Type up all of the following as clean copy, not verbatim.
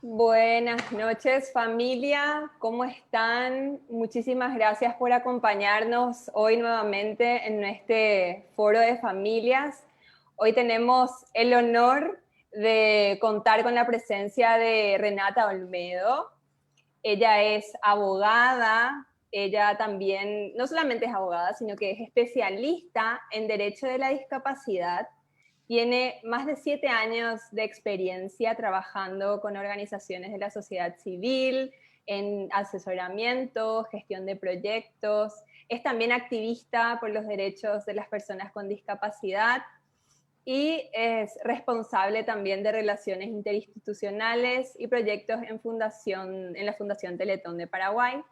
Buenas noches, familia. ¿Cómo están? Muchísimas gracias por acompañarnos hoy nuevamente en este foro de familias. Hoy tenemos el honor de contar con la presencia de Renata Olmedo. Ella es abogada, ella también no solamente es abogada, sino que es especialista en Derecho de la Discapacidad. Tiene más de 7 años de experiencia trabajando con organizaciones de la sociedad civil, en asesoramiento, gestión de proyectos. Es también activista por los derechos de las personas con discapacidad y es responsable también de relaciones interinstitucionales y proyectos en la Fundación Teletón de Paraguay.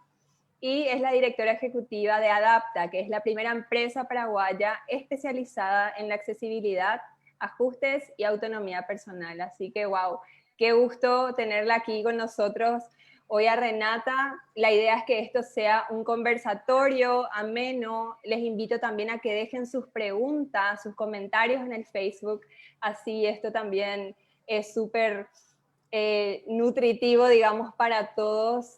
Y es la directora ejecutiva de Adapta, que es la primera empresa paraguaya especializada en la accesibilidad, ajustes y autonomía personal. Así que, wow, qué gusto tenerla aquí con nosotros hoy a Renata. La idea es que esto sea un conversatorio ameno. Les invito también a que dejen sus preguntas, sus comentarios en el Facebook. Así esto también es súper nutritivo, digamos, para todos,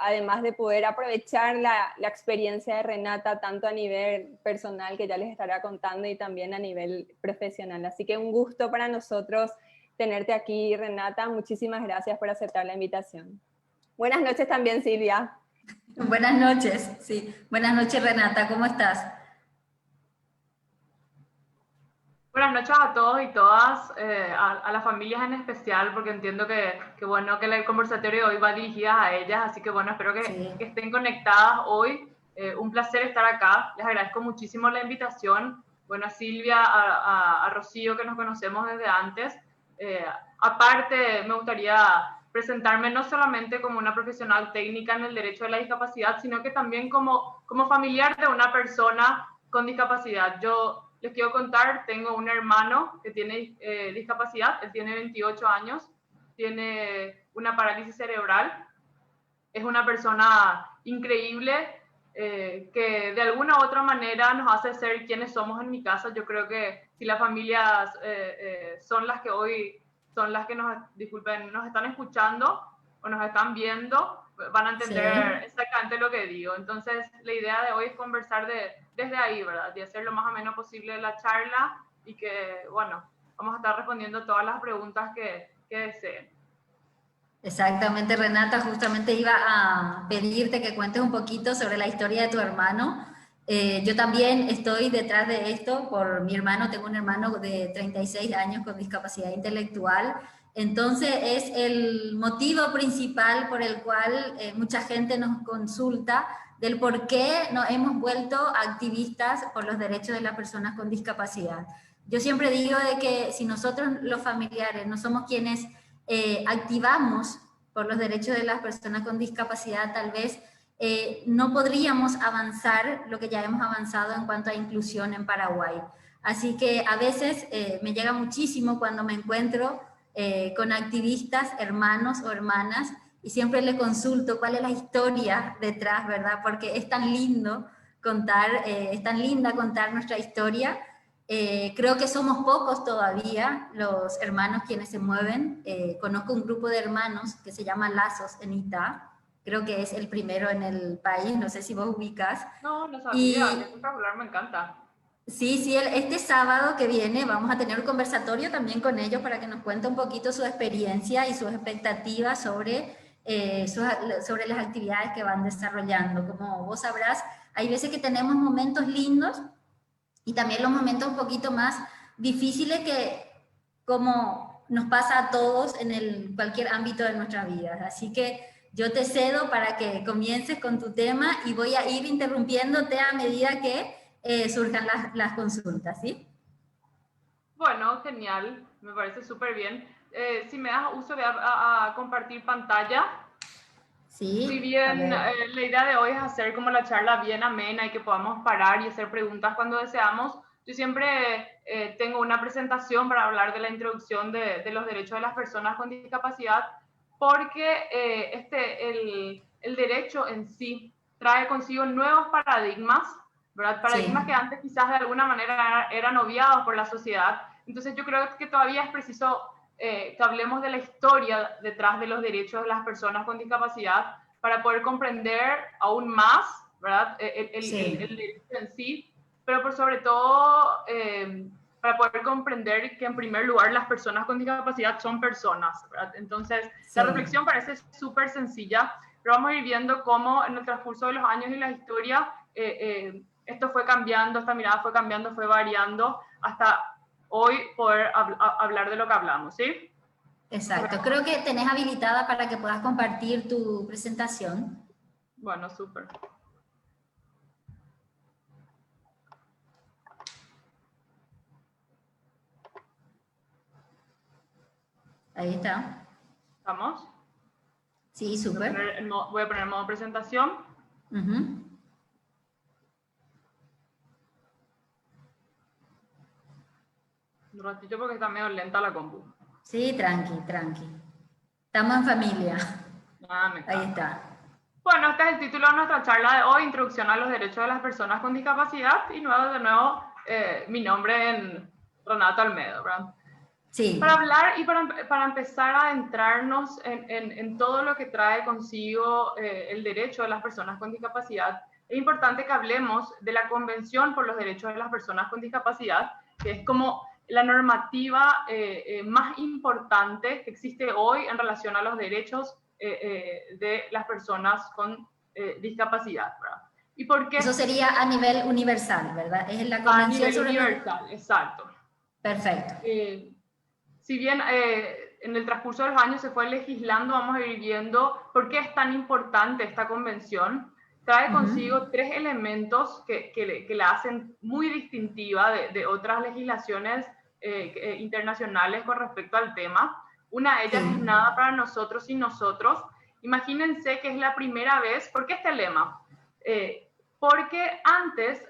además de poder aprovechar la experiencia de Renata, tanto a nivel personal, que ya les estará contando, y también a nivel profesional. Así que un gusto para nosotros tenerte aquí, Renata. Muchísimas gracias por aceptar la invitación. Buenas noches también, Silvia. Buenas noches, sí. Buenas noches, Renata, ¿cómo estás? Buenas noches a todos y todas, a las familias en especial, porque entiendo que bueno, que el conversatorio de hoy va dirigida a ellas, así que bueno, espero Sí. que estén conectadas hoy. Un placer estar acá, les agradezco muchísimo la invitación. Bueno, a Silvia, a Rocío, que nos conocemos desde antes. Aparte, me gustaría presentarme no solamente como una profesional técnica en el derecho de la discapacidad, sino que también como familiar de una persona con discapacidad. Yo les quiero contar, tengo un hermano que tiene discapacidad, él tiene 28 años, tiene una parálisis cerebral, es una persona increíble que de alguna u otra manera nos hace ser quienes somos en mi casa. Yo creo que si las familias son las que hoy, son las que nos están escuchando o nos están viendo, van a entender Sí. exactamente lo que digo. Entonces, la idea de hoy es conversar desde ahí, ¿verdad? Y hacer lo más ameno posible la charla y que, bueno, vamos a estar respondiendo todas las preguntas que deseen. Exactamente, Renata, justamente iba a pedirte que cuentes un poquito sobre la historia de tu hermano. Yo también estoy detrás de esto por mi hermano, tengo un hermano de 36 años con discapacidad intelectual, entonces es el motivo principal por el cual mucha gente nos consulta del por qué nos hemos vuelto activistas por los derechos de las personas con discapacidad. Yo siempre digo de que si nosotros los familiares no somos quienes activamos por los derechos de las personas con discapacidad, tal vez no podríamos avanzar lo que ya hemos avanzado en cuanto a inclusión en Paraguay. Así que a veces me llega muchísimo cuando me encuentro con activistas, hermanos o hermanas, y siempre le consulto cuál es la historia detrás, ¿verdad? Porque es tan lindo contar, es tan linda contar nuestra historia. Creo que somos pocos todavía los hermanos quienes se mueven. Conozco un grupo de hermanos que se llama Lazos en Itá. Creo que es el primero en el país, no sé si vos ubicas. No, no sabía, qué Y espectacular, me encanta. sí, sí, este sábado que viene vamos a tener un conversatorio también con ellos para que nos cuente un poquito su experiencia y sus expectativas sobre las actividades que van desarrollando. Como vos sabrás, hay veces que tenemos momentos lindos y también los momentos un poquito más difíciles que como nos pasa a todos en cualquier ámbito de nuestras vidas. Así que yo te cedo para que comiences con tu tema y voy a ir interrumpiéndote a medida que surjan las consultas, ¿sí? Bueno, genial, me parece súper bien. Si me das uso, voy a compartir pantalla. Si Sí, a bien ver. la idea de hoy es hacer como la charla bien amena y que podamos parar y hacer preguntas cuando deseamos, yo siempre tengo una presentación para hablar de la introducción de los derechos de las personas con discapacidad, porque el derecho en sí trae consigo nuevos paradigmas, ¿verdad? Paradigmas que Sí, antes quizás de alguna manera eran obviados por la sociedad. Entonces yo creo que todavía es preciso que hablemos de la historia detrás de los derechos de las personas con discapacidad para poder comprender aún más, ¿verdad? El derecho en sí, pero por sobre todo para poder comprender que en primer lugar las personas con discapacidad son personas, ¿verdad? Entonces, la reflexión parece súper sencilla, pero vamos a ir viendo cómo en el transcurso de los años y la historia esto fue cambiando, esta mirada fue cambiando, fue variando, hasta hoy poder hablar de lo que hablamos, ¿sí? Exacto. Creo que tenés habilitada para que puedas compartir tu presentación. Bueno, súper. Ahí está. ¿Estamos? Sí, súper. Voy a poner el modo presentación. Uh-huh. Un ratito porque está medio lenta la compu. Sí, tranqui. Estamos en familia. Ahí está. Bueno, este es el título de nuestra charla de hoy, Introducción a los Derechos de las Personas con Discapacidad, y de nuevo, mi nombre es Renata Almedo, ¿verdad? Sí. Para hablar y para empezar a adentrarnos en todo lo que trae consigo el derecho de las personas con discapacidad, es importante que hablemos de la Convención por los Derechos de las Personas con Discapacidad, que es como la normativa más importante que existe hoy en relación a los derechos de las personas con discapacidad, ¿verdad? ¿Y por qué? Eso sería a nivel universal, ¿verdad? Es la Convención a nivel universal, exacto. Perfecto. Si bien en el transcurso de los años se fue legislando, vamos a ir viendo por qué es tan importante esta convención. Trae consigo tres elementos que la hacen muy distintiva de otras legislaciones internacionales con respecto al tema. Una de ellas es nada para nosotros y nosotros. Imagínense que es la primera vez. ¿Por qué este lema? Porque antes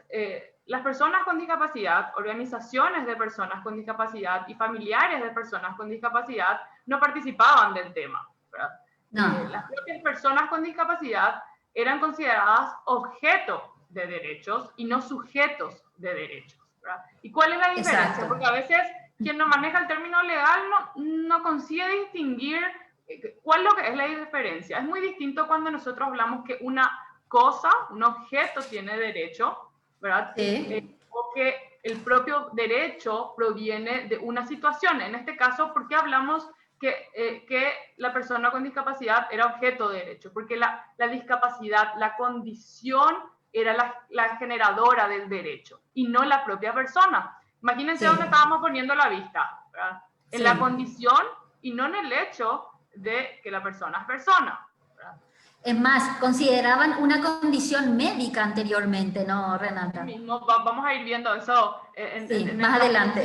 las personas con discapacidad, organizaciones de personas con discapacidad y familiares de personas con discapacidad no participaban del tema, ¿verdad? No. Las propias personas con discapacidad eran consideradas objeto de derechos y no sujetos de derechos, ¿verdad? ¿Y cuál es la diferencia? Exacto. Porque a veces quien no maneja el término legal no consigue distinguir cuál es la diferencia. Es muy distinto cuando nosotros hablamos que una cosa, un objeto tiene derecho, ¿verdad? Sí. O que el propio derecho proviene de una situación. En este caso, ¿por qué hablamos que la persona con discapacidad era objeto de derecho? Porque la discapacidad, la condición era la generadora del derecho y no la propia persona. Imagínense dónde estábamos poniendo la vista, ¿verdad? En la condición y no en el hecho de que la persona es persona, ¿verdad? Es más, consideraban una condición médica anteriormente, ¿no, Renata? Vamos a ir viendo eso más adelante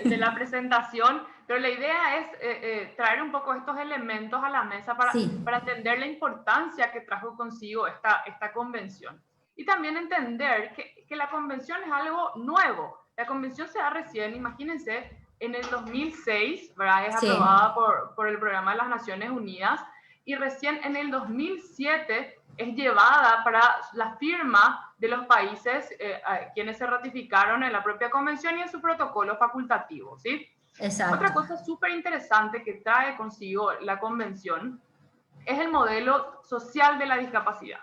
de la presentación, pero la idea es traer un poco estos elementos a la mesa para entender la importancia que trajo consigo esta convención. Y también entender que la convención es algo nuevo. La convención se da recién, imagínense, en el 2006, ¿verdad? Es aprobada por el Programa de las Naciones Unidas, y recién en el 2007 es llevada para la firma de los países quienes se ratificaron en la propia convención y en su protocolo facultativo, ¿sí? Exacto. Otra cosa súper interesante que trae consigo la convención es el modelo social de la discapacidad,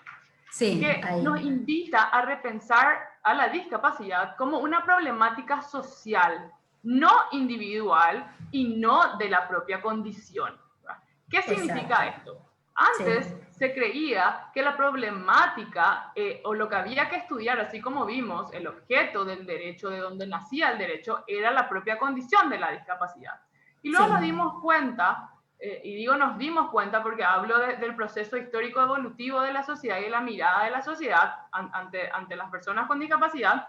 que nos invita a repensar a la discapacidad como una problemática social, no individual y no de la propia condición. ¿Qué significa esto? Antes se creía que la problemática o lo que había que estudiar, así como vimos, el objeto del derecho, de donde nacía el derecho, era la propia condición de la discapacidad. Y luego nos dimos cuenta, y digo nos dimos cuenta porque hablo del proceso histórico evolutivo de la sociedad y la mirada de la sociedad ante las personas con discapacidad,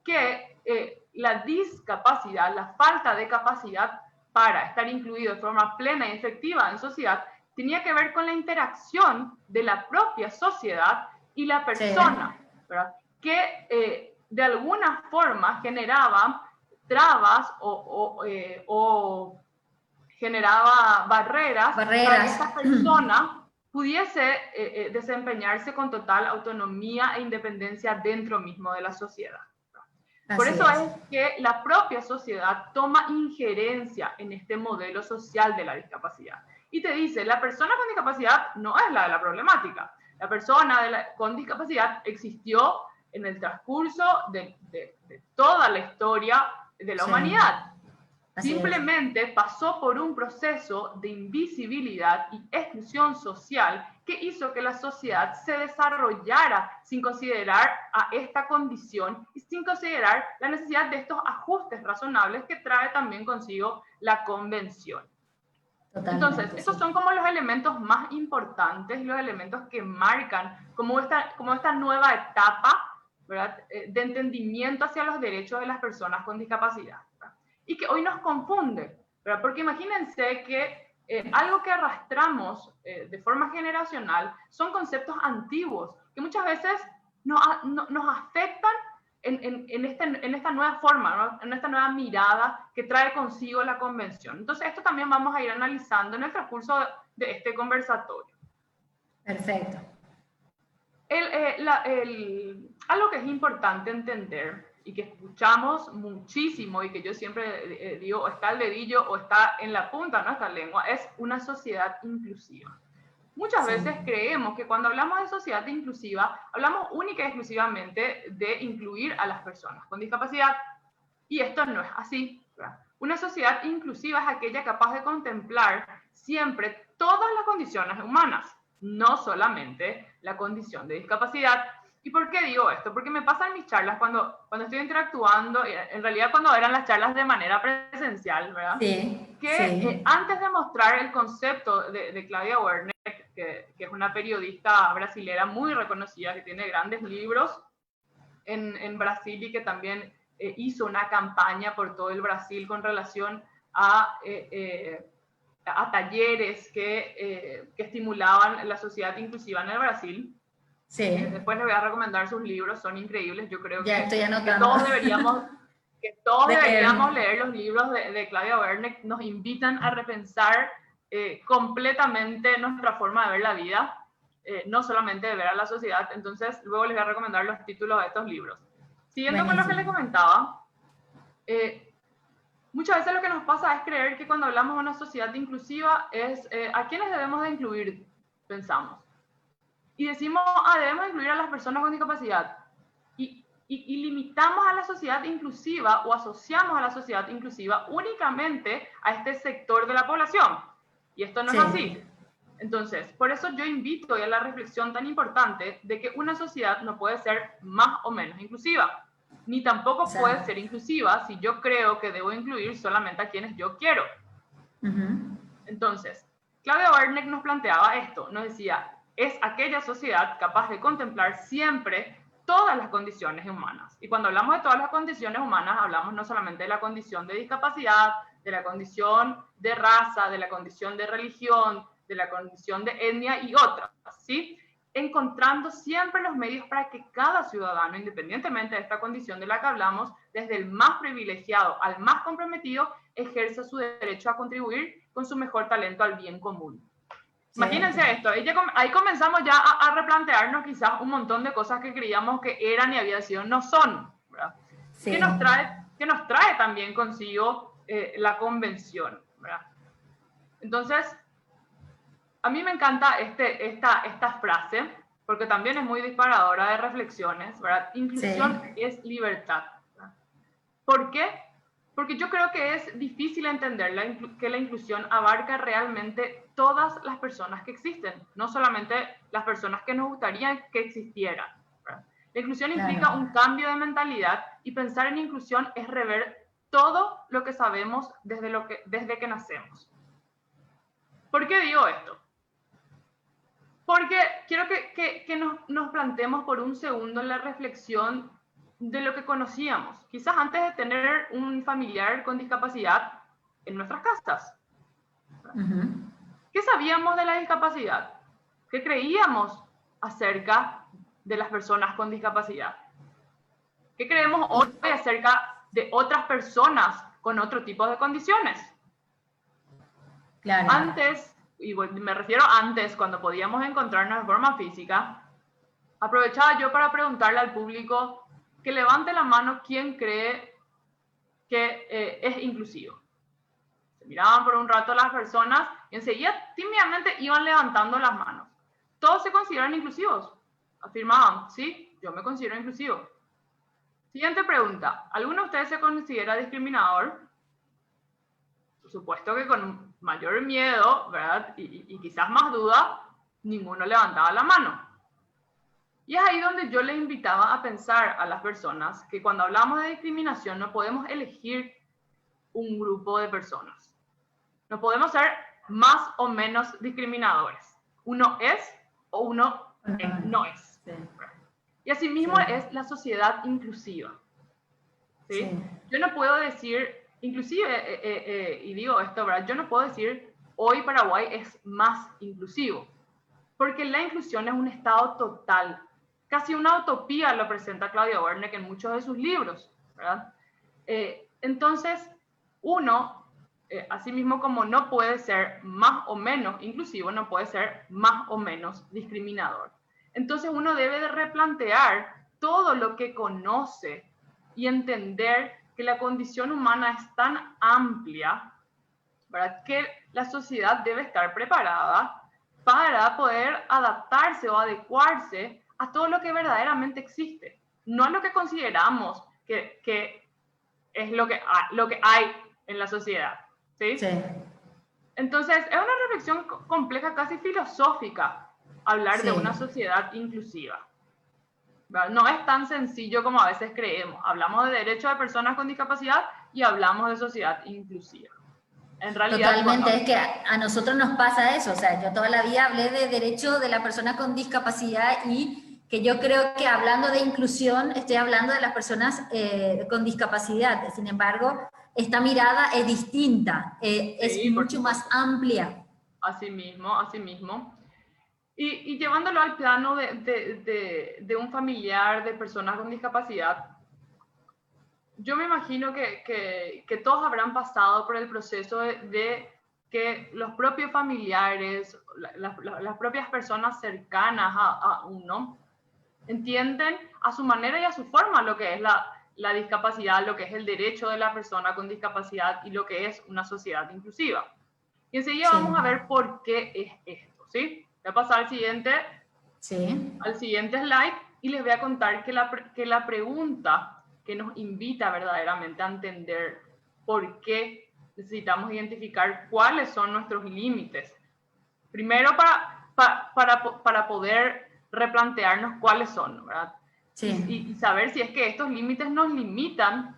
que la discapacidad, la falta de capacidad para estar incluido de forma plena y efectiva en sociedad, tenía que ver con la interacción de la propia sociedad y la persona, ¿verdad? Que de alguna forma generaba trabas o generaba barreras para que esta persona pudiese desempeñarse con total autonomía e independencia dentro mismo de la sociedad. Por Así eso es. es que la propia sociedad toma injerencia en este modelo social de la discapacidad. Y te dice, la persona con discapacidad no es la de la problemática. La persona con discapacidad existió en el transcurso de toda la historia de la Sí, humanidad. así es. Simplemente pasó por un proceso de invisibilidad y exclusión social que hizo que la sociedad se desarrollara sin considerar a esta condición y sin considerar la necesidad de estos ajustes razonables que trae también consigo la convención. Entonces, Totalmente, estos sí. son como los elementos más importantes, los elementos que marcan como esta nueva etapa, ¿verdad?, de entendimiento hacia los derechos de las personas con discapacidad, ¿verdad? Y que hoy nos confunde, ¿verdad? Porque imagínense que algo que arrastramos de forma generacional son conceptos antiguos que muchas veces nos afectan en esta nueva forma, ¿no?, en esta nueva mirada que trae consigo la convención. Entonces, esto también vamos a ir analizando en el transcurso de este conversatorio. Perfecto. Algo que es importante entender y que escuchamos muchísimo y que yo siempre digo, está el dedillo o está en la punta de nuestra lengua, es una sociedad inclusiva. Muchas veces creemos que cuando hablamos de sociedad inclusiva, hablamos única y exclusivamente de incluir a las personas con discapacidad. Y esto no es así, ¿verdad? Una sociedad inclusiva es aquella capaz de contemplar siempre todas las condiciones humanas, no solamente la condición de discapacidad. ¿Y por qué digo esto? Porque me pasa en mis charlas cuando estoy interactuando, en realidad cuando eran las charlas de manera presencial, ¿verdad? Sí, Que antes de mostrar el concepto de Claudia Werneck, que es una periodista brasilera muy reconocida, que tiene grandes libros en Brasil y que también hizo una campaña por todo el Brasil con relación a talleres que estimulaban la sociedad inclusiva en el Brasil. sí. Después les voy a recomendar sus libros, son increíbles. Yo creo Ya estoy anotando. que todos deberíamos leer los libros de Claudia Werneck. Nos invitan a repensar completamente nuestra forma de ver la vida, no solamente de ver a la sociedad. Entonces, luego les voy a recomendar los títulos de estos libros. Siguiendo con lo que les comentaba, muchas veces lo que nos pasa es creer que cuando hablamos de una sociedad inclusiva es a quiénes debemos de incluir, pensamos. Y decimos, debemos incluir a las personas con discapacidad. Y limitamos a la sociedad inclusiva o asociamos a la sociedad inclusiva únicamente a este sector de la población. Y esto no es así. Entonces, por eso yo invito a la reflexión tan importante de que una sociedad no puede ser más o menos inclusiva, ni tampoco puede ser inclusiva si yo creo que debo incluir solamente a quienes yo quiero. Entonces, Claudia Werneck nos planteaba esto, nos decía, es aquella sociedad capaz de contemplar siempre todas las condiciones humanas. Y cuando hablamos de todas las condiciones humanas, hablamos no solamente de la condición de discapacidad, de la condición de raza, de la condición de religión, de la condición de etnia y otras, ¿sí? Encontrando siempre los medios para que cada ciudadano, independientemente de esta condición de la que hablamos, desde el más privilegiado al más comprometido, ejerza su derecho a contribuir con su mejor talento al bien común. Imagínense esto, ahí comenzamos ya a replantearnos quizás un montón de cosas que creíamos que eran y había sido, no son, ¿verdad? Sí. Que nos trae también consigo la convención, ¿verdad? Entonces, a mí me encanta esta frase, porque también es muy disparadora de reflexiones, ¿verdad? Inclusión es libertad, ¿verdad? ¿Por qué? Porque yo creo que es difícil entender que la inclusión abarca realmente todas las personas que existen, no solamente las personas que nos gustaría que existieran, ¿verdad? La inclusión implica un cambio de mentalidad y pensar en inclusión es rever todo lo que sabemos desde que nacemos. ¿Por qué digo esto? Porque quiero que nos planteemos por un segundo la reflexión de lo que conocíamos, quizás antes de tener un familiar con discapacidad en nuestras casas. ¿Qué sabíamos de la discapacidad? ¿Qué creíamos acerca de las personas con discapacidad? ¿Qué creemos hoy acerca de otras personas con otro tipo de condiciones? Claro. Antes, y me refiero antes, cuando podíamos encontrarnos de forma física, aprovechaba yo para preguntarle al público, que levante la mano quien cree que es inclusivo. Se miraban por un rato las personas y enseguida tímidamente iban levantando las manos. Todos se consideran inclusivos. Afirmaban, sí, yo me considero inclusivo. Siguiente pregunta. ¿Alguno de ustedes se considera discriminador? Por supuesto que con mayor miedo, ¿verdad? Y quizás más duda, ninguno levantaba la mano. Y es ahí donde yo les invitaba a pensar a las personas que cuando hablamos de discriminación no podemos elegir un grupo de personas. No podemos ser más o menos discriminadores. Uno es o uno no es. Sí. Y asimismo Sí. es la sociedad inclusiva. ¿Sí? Sí. Yo no puedo decir, inclusive, y digo esto, ¿verdad? Yo no puedo decir hoy Paraguay es más inclusivo, porque la inclusión es un estado total. Casi una utopía lo presenta Claudia Werneck en muchos de sus libros, ¿verdad? Entonces, uno, asimismo como no puede ser más o menos inclusivo, no puede ser más o menos discriminador. Entonces uno debe de replantear todo lo que conoce y entender que la condición humana es tan amplia, ¿verdad?, que la sociedad debe estar preparada para poder adaptarse o adecuarse a todo lo que verdaderamente existe, no a lo que consideramos que es lo que hay en la sociedad. ¿Sí? Sí. Entonces, es una reflexión compleja, casi filosófica, hablar Sí. de una sociedad inclusiva. No es tan sencillo como a veces creemos. Hablamos de derechos de personas con discapacidad y hablamos de sociedad inclusiva. En realidad, Totalmente, es que a nosotros nos pasa eso, o sea, yo toda la vida hablé de derecho de la persona con discapacidad y que yo creo que hablando de inclusión estoy hablando de las personas con discapacidad, sin embargo, esta mirada es distinta, es mucho más amplia. Así mismo, así mismo. Y llevándolo al plano de un familiar de personas con discapacidad, yo me imagino que todos habrán pasado por el proceso de que los propios familiares, las propias personas cercanas a uno, entienden a su manera y a su forma lo que es la discapacidad, lo que es el derecho de la persona con discapacidad y lo que es una sociedad inclusiva. Y enseguida Sí. vamos a ver por qué es esto, ¿sí? Voy a pasar al siguiente slide y les voy a contar que la pregunta que nos invita verdaderamente a entender por qué necesitamos identificar cuáles son nuestros límites. Primero, para poder replantearnos cuáles son, ¿verdad? Sí. Y saber si es que estos límites nos limitan,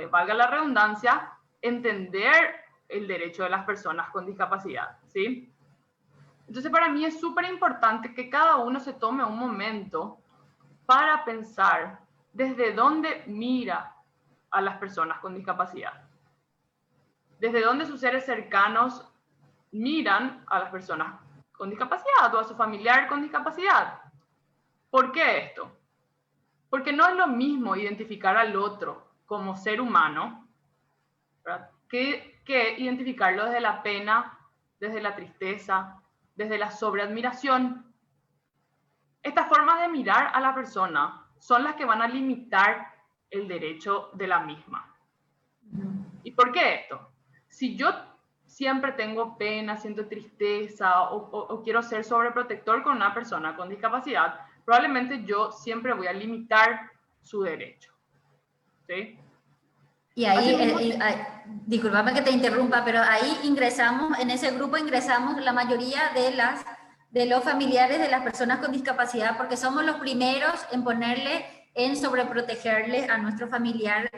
valga la redundancia, entender el derecho de las personas con discapacidad, ¿sí? Entonces, para mí es súper importante que cada uno se tome un momento para pensar desde dónde mira a las personas con discapacidad. Desde dónde sus seres cercanos miran a las personas con discapacidad o a su familiar con discapacidad. ¿Por qué esto? Porque no es lo mismo identificar al otro como ser humano, ¿verdad?, que identificarlo desde la pena, desde la tristeza, desde la sobreadmiración. Estas formas de mirar a la persona son las que van a limitar el derecho de la misma. ¿Y por qué esto? Si yo siempre tengo pena, siento tristeza o quiero ser sobreprotector con una persona con discapacidad, probablemente yo siempre voy a limitar su derecho. ¿Sí? Y ahí, discúlpame que te interrumpa, pero ahí ingresamos, en ese grupo ingresamos la mayoría de los familiares de las personas con discapacidad, porque somos los primeros en sobreprotegerle a nuestro familiar,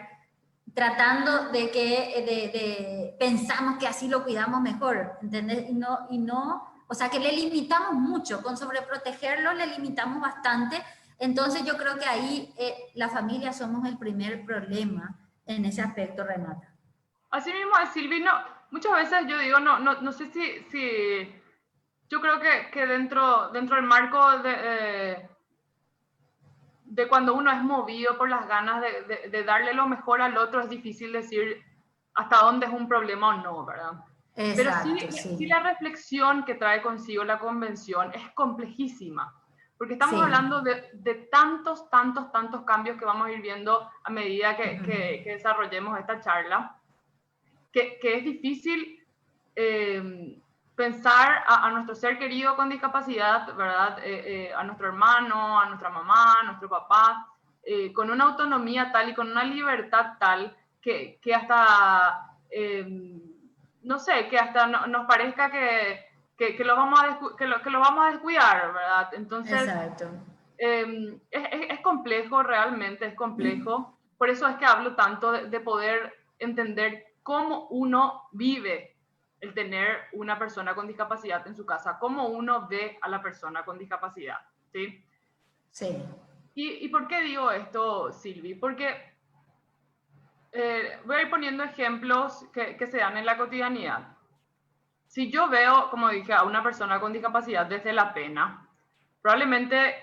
tratando de que pensamos que así lo cuidamos mejor, ¿entendés? Y no, o sea que le limitamos mucho, con sobreprotegerlo le limitamos bastante, entonces yo creo que ahí la familia somos el primer problema en ese aspecto, Renata. Así mismo, Silvi, muchas veces yo digo, no sé si yo creo que dentro del marco de cuando uno es movido por las ganas de darle lo mejor al otro, es difícil decir hasta dónde es un problema o no, ¿verdad? Exacto, Pero sí la reflexión que trae consigo la convención es complejísima, porque estamos hablando de tantos cambios que vamos a ir viendo a medida que desarrollemos esta charla, que es difícil pensar a nuestro ser querido con discapacidad, ¿verdad? A nuestro hermano, a nuestra mamá, a nuestro papá, con una autonomía tal y con una libertad tal que hasta, no sé, que hasta nos parezca que lo vamos a descuidar, ¿verdad? Entonces, exacto. Es complejo, realmente es complejo. Por eso es que hablo tanto de poder entender cómo uno vive el tener una persona con discapacidad en su casa, cómo uno ve a la persona con discapacidad, ¿sí? Sí. ¿Y por qué digo esto, Silvi? Porque voy a ir poniendo ejemplos que se dan en la cotidianidad. Si yo veo, como dije, a una persona con discapacidad desde la pena, probablemente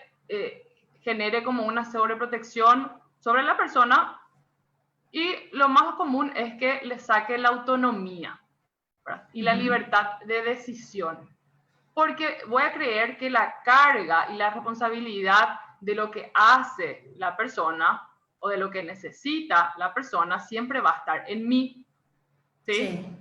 genere como una sobreprotección sobre la persona, y lo más común es que le saque la autonomía, ¿verdad? Y la libertad de decisión, porque voy a creer que la carga y la responsabilidad de lo que hace la persona o de lo que necesita la persona siempre va a estar en mí, ¿sí? Sí.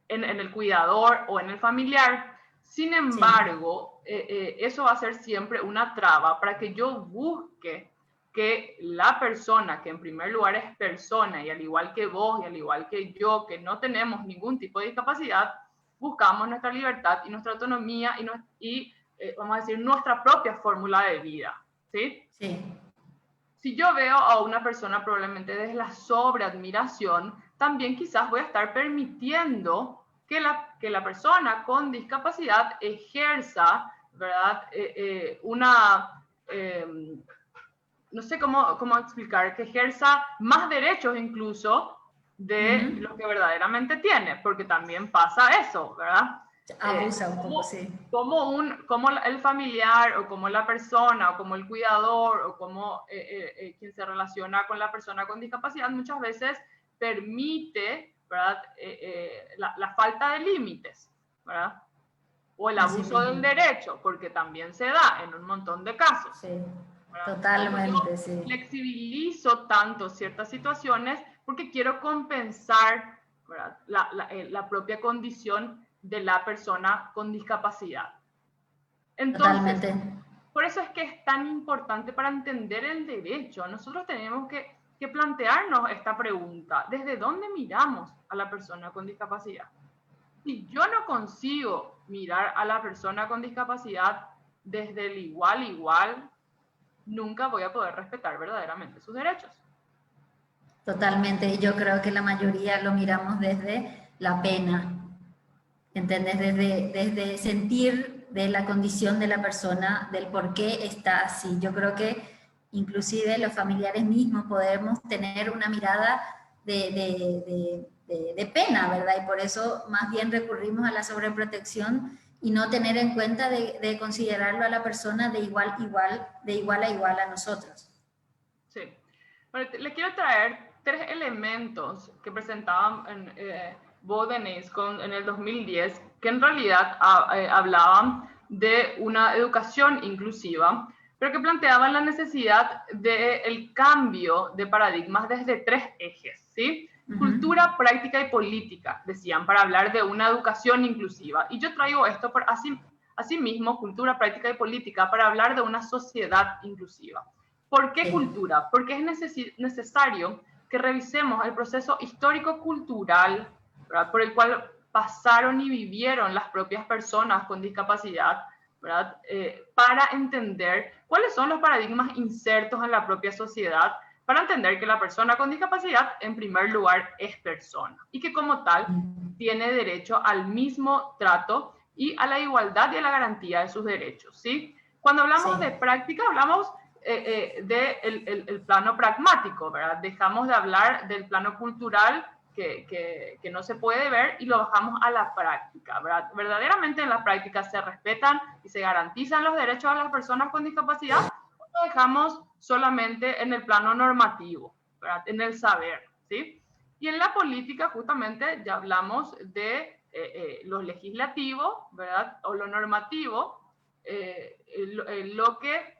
En el cuidador o en el familiar. Sin embargo, eso va a ser siempre una traba para que yo busque que la persona, que en primer lugar es persona, y al igual que vos y al igual que yo, que no tenemos ningún tipo de discapacidad, buscamos nuestra libertad y nuestra autonomía y vamos a decir, nuestra propia fórmula de vida, ¿sí? Sí. Si yo veo a una persona probablemente desde la sobreadmiración, también quizás voy a estar permitiendo que la persona con discapacidad ejerza, ¿verdad? No sé cómo explicar, que ejerza más derechos incluso de los que verdaderamente tiene, porque también pasa eso, ¿verdad? Abusa un poco, sí. Como el familiar o como la persona o como el cuidador o como quien se relaciona con la persona con discapacidad muchas veces permite, ¿verdad? La falta de límites, ¿verdad? O el abuso del derecho, porque también se da en un montón de casos. Sí, totalmente, yo sí. flexibilizo tanto ciertas situaciones porque quiero compensar, ¿verdad? La propia condición de la persona con discapacidad. Entonces, Totalmente. por eso es que es tan importante para entender el derecho. Nosotros tenemos que plantearnos esta pregunta: ¿desde dónde miramos a la persona con discapacidad? Si yo no consigo mirar a la persona con discapacidad desde el igual, nunca voy a poder respetar verdaderamente sus derechos. Totalmente. Yo creo que la mayoría lo miramos desde la pena, ¿entendés? Desde sentir de la condición de la persona, del por qué está así. Yo creo que inclusive los familiares mismos podemos tener una mirada de pena, ¿verdad? Y por eso más bien recurrimos a la sobreprotección y no tener en cuenta de considerarlo a la persona de igual a igual a nosotros. Sí. Bueno, les quiero traer 3 elementos que presentaban Bo Denise en el 2010, que en realidad hablaban de una educación inclusiva, pero que planteaban la necesidad del cambio de paradigmas desde 3 ejes, ¿sí? Cultura, práctica y política, decían, para hablar de una educación inclusiva. Y yo traigo esto por asimismo, cultura, práctica y política, para hablar de una sociedad inclusiva. ¿Por qué cultura? Porque es necesario que revisemos el proceso histórico-cultural, ¿verdad?, por el cual pasaron y vivieron las propias personas con discapacidad, ¿verdad? Para entender cuáles son los paradigmas insertos en la propia sociedad, para entender que la persona con discapacidad, en primer lugar, es persona y que como tal tiene derecho al mismo trato y a la igualdad y a la garantía de sus derechos, ¿sí? Cuando hablamos de práctica, hablamos del plano pragmático, ¿verdad? Dejamos de hablar del plano cultural que no se puede ver y lo bajamos a la práctica, ¿verdad? Verdaderamente en la práctica se respetan y se garantizan los derechos a las personas con discapacidad, o lo dejamos solamente en el plano normativo, ¿verdad? En el saber, ¿sí? Y en la política justamente ya hablamos de lo legislativo, ¿verdad? O lo normativo, lo que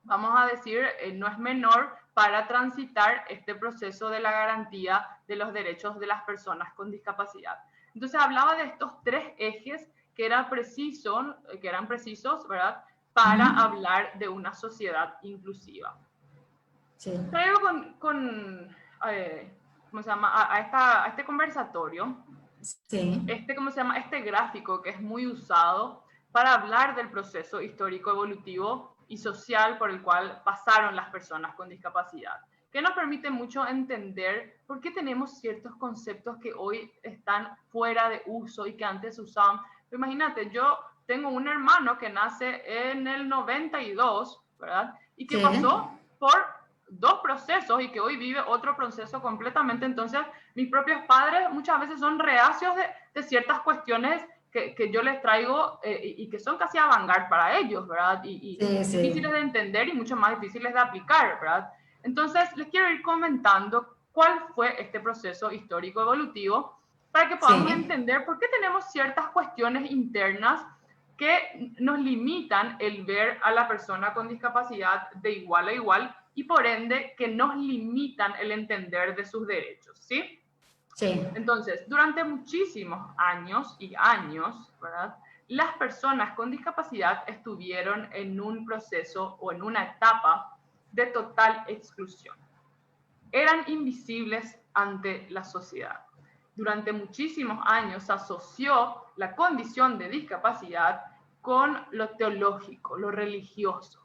vamos a decir, no es menor para transitar este proceso de la garantía de los derechos de las personas con discapacidad. Entonces hablaba de estos 3 ejes que eran precisos, ¿verdad?, para hablar de una sociedad inclusiva. Sí. Traigo ¿cómo se llama?, a este conversatorio, Sí. este gráfico que es muy usado para hablar del proceso histórico, evolutivo y social por el cual pasaron las personas con discapacidad, que nos permite mucho entender por qué tenemos ciertos conceptos que hoy están fuera de uso y que antes se usaban. Pero imagínate, yo tengo un hermano que nace en el 92, ¿verdad? Y que pasó por 2 procesos y que hoy vive otro proceso completamente. Entonces, mis propios padres muchas veces son reacios de ciertas cuestiones que yo les traigo y que son casi avant-garde para ellos, ¿verdad? Y difíciles de entender y mucho más difíciles de aplicar, ¿verdad? Entonces, les quiero ir comentando cuál fue este proceso histórico evolutivo para que podamos entender por qué tenemos ciertas cuestiones internas que nos limitan el ver a la persona con discapacidad de igual a igual y por ende que nos limitan el entender de sus derechos, ¿sí? Sí. Entonces, durante muchísimos años, ¿verdad?, las personas con discapacidad estuvieron en un proceso o en una etapa de total exclusión. Eran invisibles ante la sociedad. Durante muchísimos años se asoció la condición de discapacidad con lo teológico, lo religioso.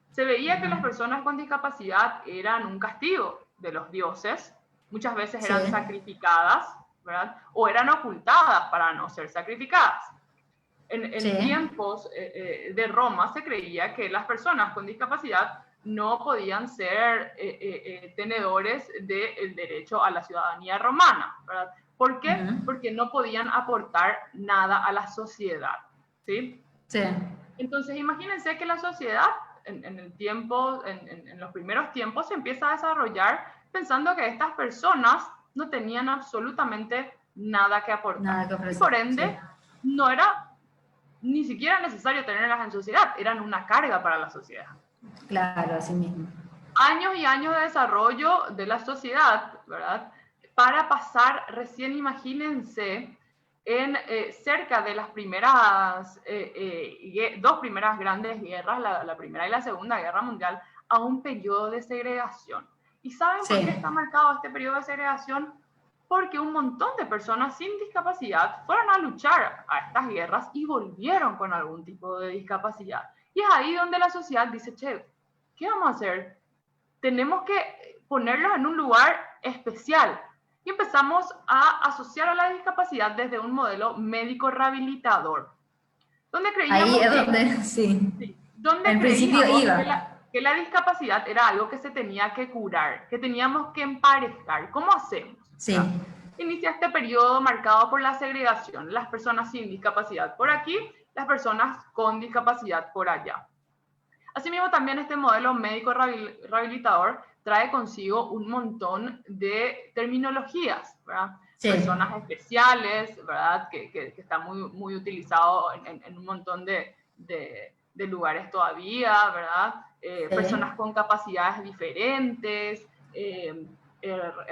Se veía que las personas con discapacidad eran un castigo de los dioses, muchas veces eran sacrificadas, ¿verdad?, o eran ocultadas para no ser sacrificadas. En tiempos de Roma se creía que las personas con discapacidad no podían ser tenedores del derecho a la ciudadanía romana, ¿verdad? ¿Por qué? Porque no podían aportar nada a la sociedad, ¿sí? Sí. Entonces, imagínense que la sociedad, en los primeros tiempos, se empieza a desarrollar pensando que estas personas no tenían absolutamente nada que aportar. Nada que ofrecer, y por ende, no era ni siquiera necesario tenerlas en sociedad, eran una carga para la sociedad. Claro, así mismo. Años y años de desarrollo de la sociedad, ¿verdad?, para pasar, recién imagínense, en cerca de las primeras, 2 primeras grandes guerras, la Primera y la Segunda Guerra Mundial, a un periodo de segregación. ¿Y saben por qué está marcado este periodo de segregación? Porque un montón de personas sin discapacidad fueron a luchar a estas guerras y volvieron con algún tipo de discapacidad. Y es ahí donde la sociedad dice, che, ¿qué vamos a hacer? Tenemos que ponerlos en un lugar especial. Y empezamos a asociar a la discapacidad desde un modelo médico rehabilitador. Donde creíamos ahí es donde, donde en principio iba. Que la discapacidad era algo que se tenía que curar, que teníamos que emparejar. ¿Cómo hacemos? Sí. ¿No? Inicia este periodo marcado por la segregación. Las personas sin discapacidad por aquí, las personas con discapacidad por allá. Asimismo, también este modelo médico rehabilitador trae consigo un montón de terminologías, ¿verdad? Personas especiales, ¿verdad?, que está muy utilizado en un montón de lugares todavía, ¿verdad? Personas con capacidades diferentes,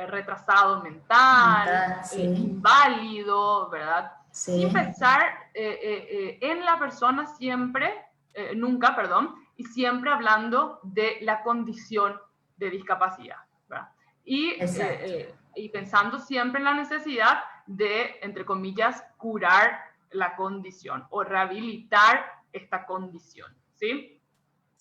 retrasado mental, inválido, ¿verdad? Y pensar en la persona nunca, y siempre hablando de la condición de discapacidad, ¿verdad? Y pensando siempre en la necesidad de, entre comillas, curar la condición o rehabilitar esta condición, ¿sí?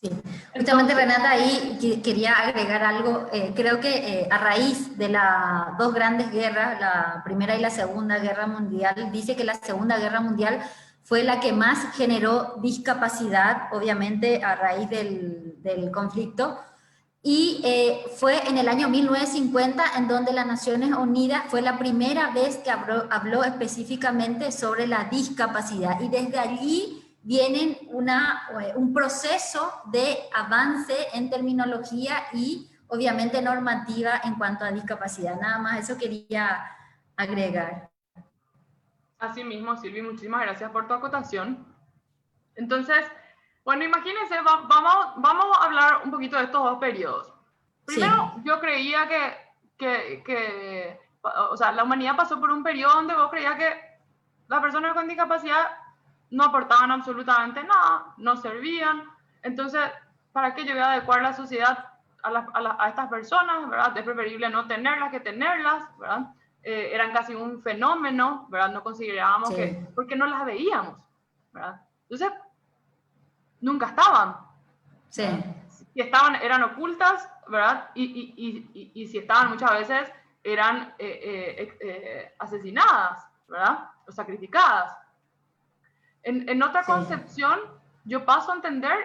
Sí, justamente Renata, ahí quería agregar algo. Creo que a raíz de las 2 grandes guerras, la Primera y la Segunda Guerra Mundial, dice que la Segunda Guerra Mundial fue la que más generó discapacidad, obviamente a raíz del conflicto, y fue en el año 1950 en donde las Naciones Unidas fue la primera vez que habló específicamente sobre la discapacidad, y desde allí vienen un proceso de avance en terminología y obviamente normativa en cuanto a discapacidad. Nada más eso quería agregar. Así mismo, Silvi, muchísimas gracias por tu acotación. Entonces, Bueno, imagínense, vamos a hablar un poquito de estos dos periodos. Primero, Sí. yo creía o sea, la humanidad pasó por un periodo donde vos creías que las personas con discapacidad no aportaban absolutamente nada, no servían. Entonces, ¿para qué yo voy a adecuar la sociedad a estas personas? ¿Verdad? Es preferible no tenerlas que tenerlas, ¿verdad? Eran casi un fenómeno, ¿verdad? No considerábamos Sí. porque no las veíamos, ¿verdad? Entonces, nunca estaban. Sí. Si estaban, eran ocultas, ¿verdad? Y si estaban muchas veces, eran asesinadas, ¿verdad? O sacrificadas. En otra Sí. concepción, yo paso a entender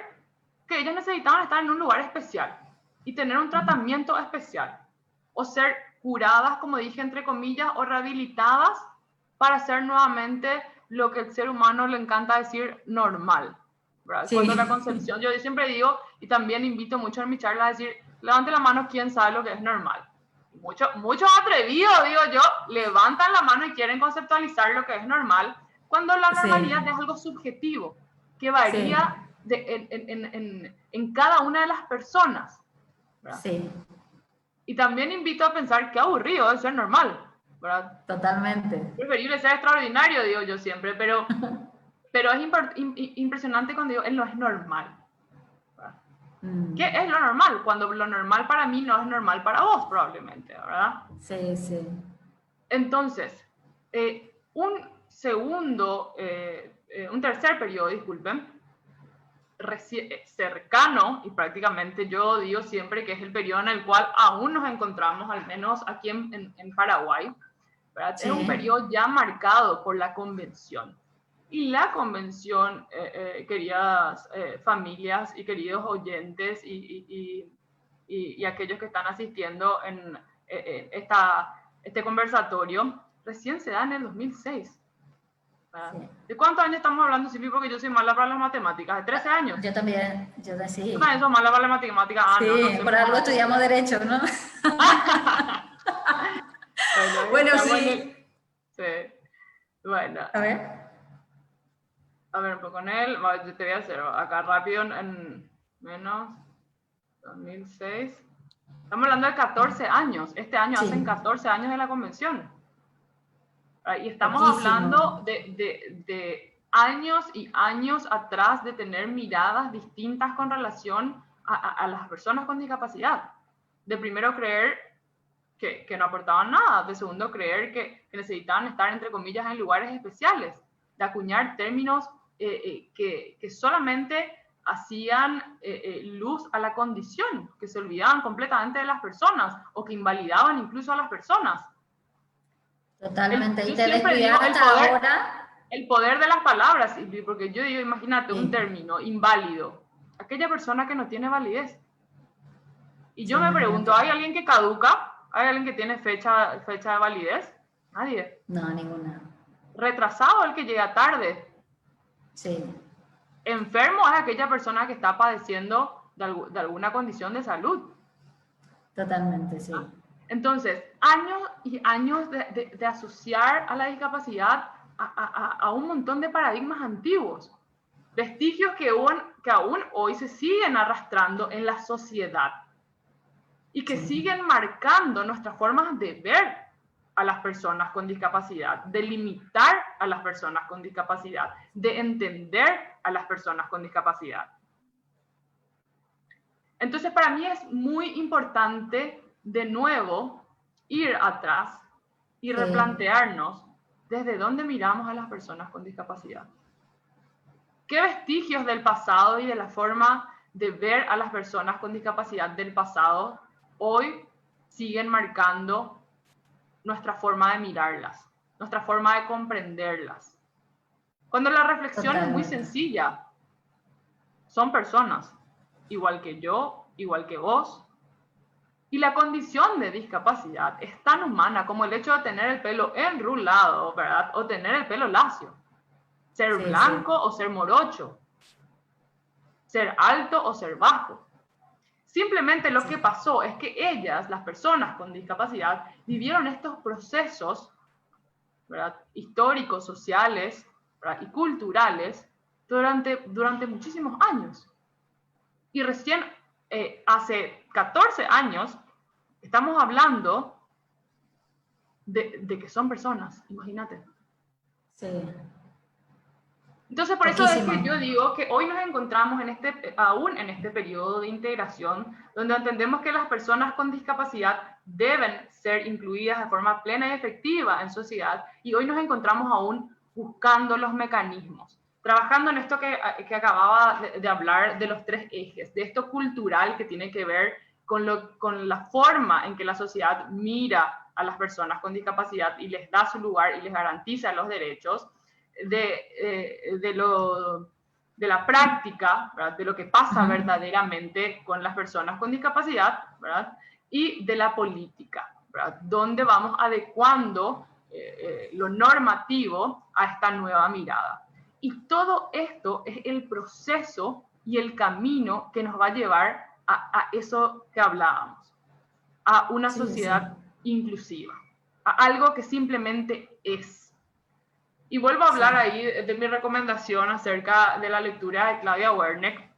que ellas necesitaban estar en un lugar especial y tener un tratamiento especial, o ser curadas, como dije, entre comillas, o rehabilitadas para ser nuevamente lo que el ser humano le encanta decir normal, ¿verdad? Sí. Cuando la concepción, yo siempre digo, y también invito mucho en mi charla a decir, levante la mano quien sabe lo que es normal. Muchos atrevidos, digo yo, levantan la mano y quieren conceptualizar lo que es normal, cuando la Sí. normalidad es algo subjetivo, que Sí. varía en cada una de las personas, ¿verdad? Sí. Y también invito a pensar qué aburrido es ser normal, ¿verdad? Totalmente. Preferible ser extraordinario, digo yo siempre, pero es impresionante cuando digo, él no es normal, ¿verdad? ¿Qué es lo normal? Cuando lo normal para mí no es normal para vos, probablemente, ¿verdad? Sí, sí. Entonces, un tercer periodo, disculpen, cercano, y prácticamente yo digo siempre que es el periodo en el cual aún nos encontramos, al menos aquí en Paraguay, ¿verdad? Sí. Es un periodo ya marcado por la convención. Y la convención, queridas familias y queridos oyentes y aquellos que están asistiendo en este conversatorio, recién se da en el 2006. Sí. ¿De cuántos años estamos hablando, Silvi? Porque yo soy mala para las matemáticas. ¿De 13 años? Yo también, yo sí. ¿Tú también sos mala para las matemáticas? Ah, no, no Sí, sé por cómo algo no puedo. estudiamos Derecho, ¿no? Bueno, Bueno, estamos en sí. el... Sí. Bueno, A ver. a ver, pues con él, yo te voy a hacer acá rápido en menos 2006. Estamos hablando de 14 años. Este año Sí. hacen 14 años de la convención. Y estamos hablando Poquísimo. de años y años atrás de tener miradas distintas con relación a las personas con discapacidad. De primero creer que no aportaban nada, de segundo creer que necesitaban estar, entre comillas, en lugares especiales, de acuñar términos que solamente hacían luz a la condición, que se olvidaban completamente de las personas o que invalidaban incluso a las personas. Totalmente. Y Yo te siempre digo descuidaste ahora. el poder de las palabras, porque yo digo, imagínate un Sí. término inválido, aquella persona que no tiene validez. Y Sí, yo me pregunto, imagínate. ¿hay alguien que caduca? ¿Hay alguien que tiene fecha de validez? Nadie. No, ninguna. Retrasado el que llega tarde. Sí. Enfermo es aquella persona que está padeciendo de alguna condición de salud. Totalmente, sí. Entonces, años y años de asociar a la discapacidad a un montón de paradigmas antiguos, vestigios que aún hoy se siguen arrastrando en la sociedad y que Sí. siguen marcando nuestras formas de ver a las personas con discapacidad, de limitar a las personas con discapacidad, de entender a las personas con discapacidad. Entonces, para mí es muy importante, de nuevo, ir atrás y Sí. replantearnos desde dónde miramos a las personas con discapacidad. ¿Qué vestigios del pasado y de la forma de ver a las personas con discapacidad del pasado hoy siguen marcando nuestra forma de mirarlas, nuestra forma de comprenderlas? Cuando la reflexión es muy Totalmente. sencilla, son personas, igual que yo, igual que vos. Y la condición de discapacidad es tan humana como el hecho de tener el pelo enrulado, ¿verdad? O tener el pelo lacio. Ser Sí, sí. blanco o ser morocho. Ser alto o ser bajo. Simplemente lo Sí. que pasó es que ellas, las personas con discapacidad, vivieron estos procesos, ¿verdad? Históricos, sociales, ¿verdad? Y culturales durante muchísimos años. Y recién hace 14 años estamos hablando de que son personas, imagínate. Sí. Entonces, por eso es que Poquísimo. yo digo que hoy nos encontramos aún en este periodo de integración, donde entendemos que las personas con discapacidad deben ser incluidas de forma plena y efectiva en sociedad, y hoy nos encontramos aún buscando los mecanismos, trabajando en esto que acababa de hablar de los 3 ejes, de esto cultural que tiene que ver con la forma en que la sociedad mira a las personas con discapacidad y les da su lugar y les garantiza los derechos, de la práctica, ¿verdad? De lo que pasa verdaderamente con las personas con discapacidad, ¿verdad? Y de la política, ¿verdad? Donde vamos adecuando lo normativo a esta nueva mirada. Y todo esto es el proceso y el camino que nos va a llevar a eso que hablábamos, a una sociedad inclusiva, a algo que simplemente es. Y vuelvo a hablar ahí de mi recomendación acerca de la lectura de Claudia Werneck,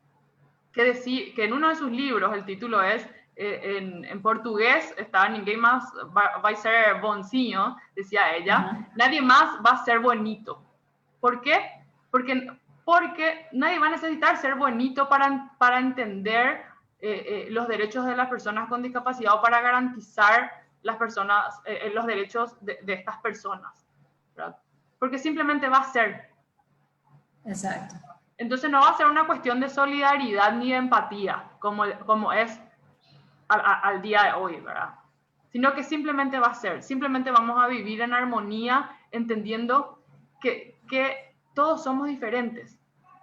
que en uno de sus libros, el título es, en portugués, está ninguém más va a ser bonzinho, decía ella, nadie más va a ser bonito. ¿Por qué? Porque nadie va a necesitar ser bonito para entender los derechos de las personas con discapacidad o para garantizar los derechos de estas personas, ¿verdad? Porque simplemente va a ser. Exacto. Entonces no va a ser una cuestión de solidaridad ni de empatía, como es al día de hoy, ¿verdad? Sino que simplemente va a ser. Simplemente vamos a vivir en armonía, entendiendo que todos somos diferentes.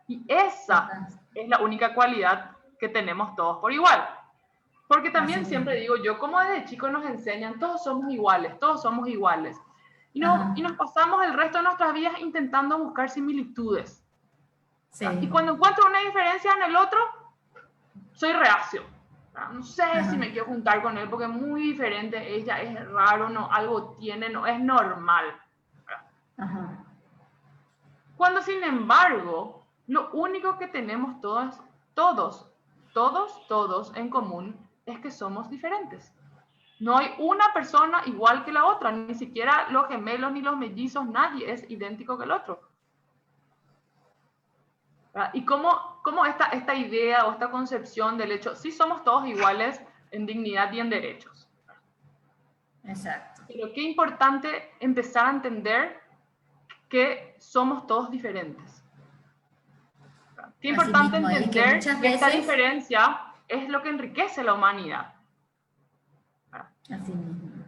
Y esa es la única cualidad que tenemos todos por igual. Porque también siempre digo yo, como desde chicos nos enseñan, todos somos iguales, todos somos iguales. Y nos pasamos el resto de nuestras vidas intentando buscar similitudes. Sí. Y cuando encuentro una diferencia en el otro, soy reacio. No sé si me quiero juntar con él porque es muy diferente, ella es raro, no, algo tiene, no es normal. Cuando sin embargo, lo único que tenemos todos en común es que somos diferentes. No hay una persona igual que la otra, ni siquiera los gemelos ni los mellizos, nadie es idéntico que el otro. Y cómo esta idea o esta concepción del hecho, sí somos todos iguales en dignidad y en derechos. Exacto. Pero qué importante empezar a entender que somos todos diferentes. Qué importante entender que esta diferencia es lo que enriquece la humanidad. Así mismo.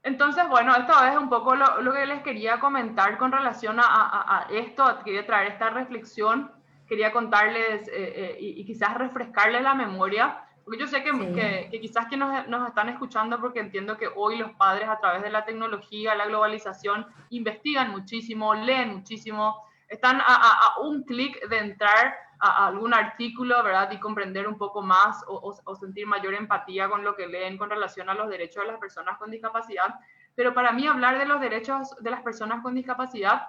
Entonces, bueno, esto es un poco lo que les quería comentar con relación a esto. Quería traer esta reflexión, quería contarles y quizás refrescarles la memoria, porque yo sé que quizás que nos están escuchando, porque entiendo que hoy los padres a través de la tecnología, la globalización, investigan muchísimo, leen muchísimo, están a un clic de entrar a algún artículo, ¿verdad? Y comprender un poco más o sentir mayor empatía con lo que leen con relación a los derechos de las personas con discapacidad. Pero para mí hablar de los derechos de las personas con discapacidad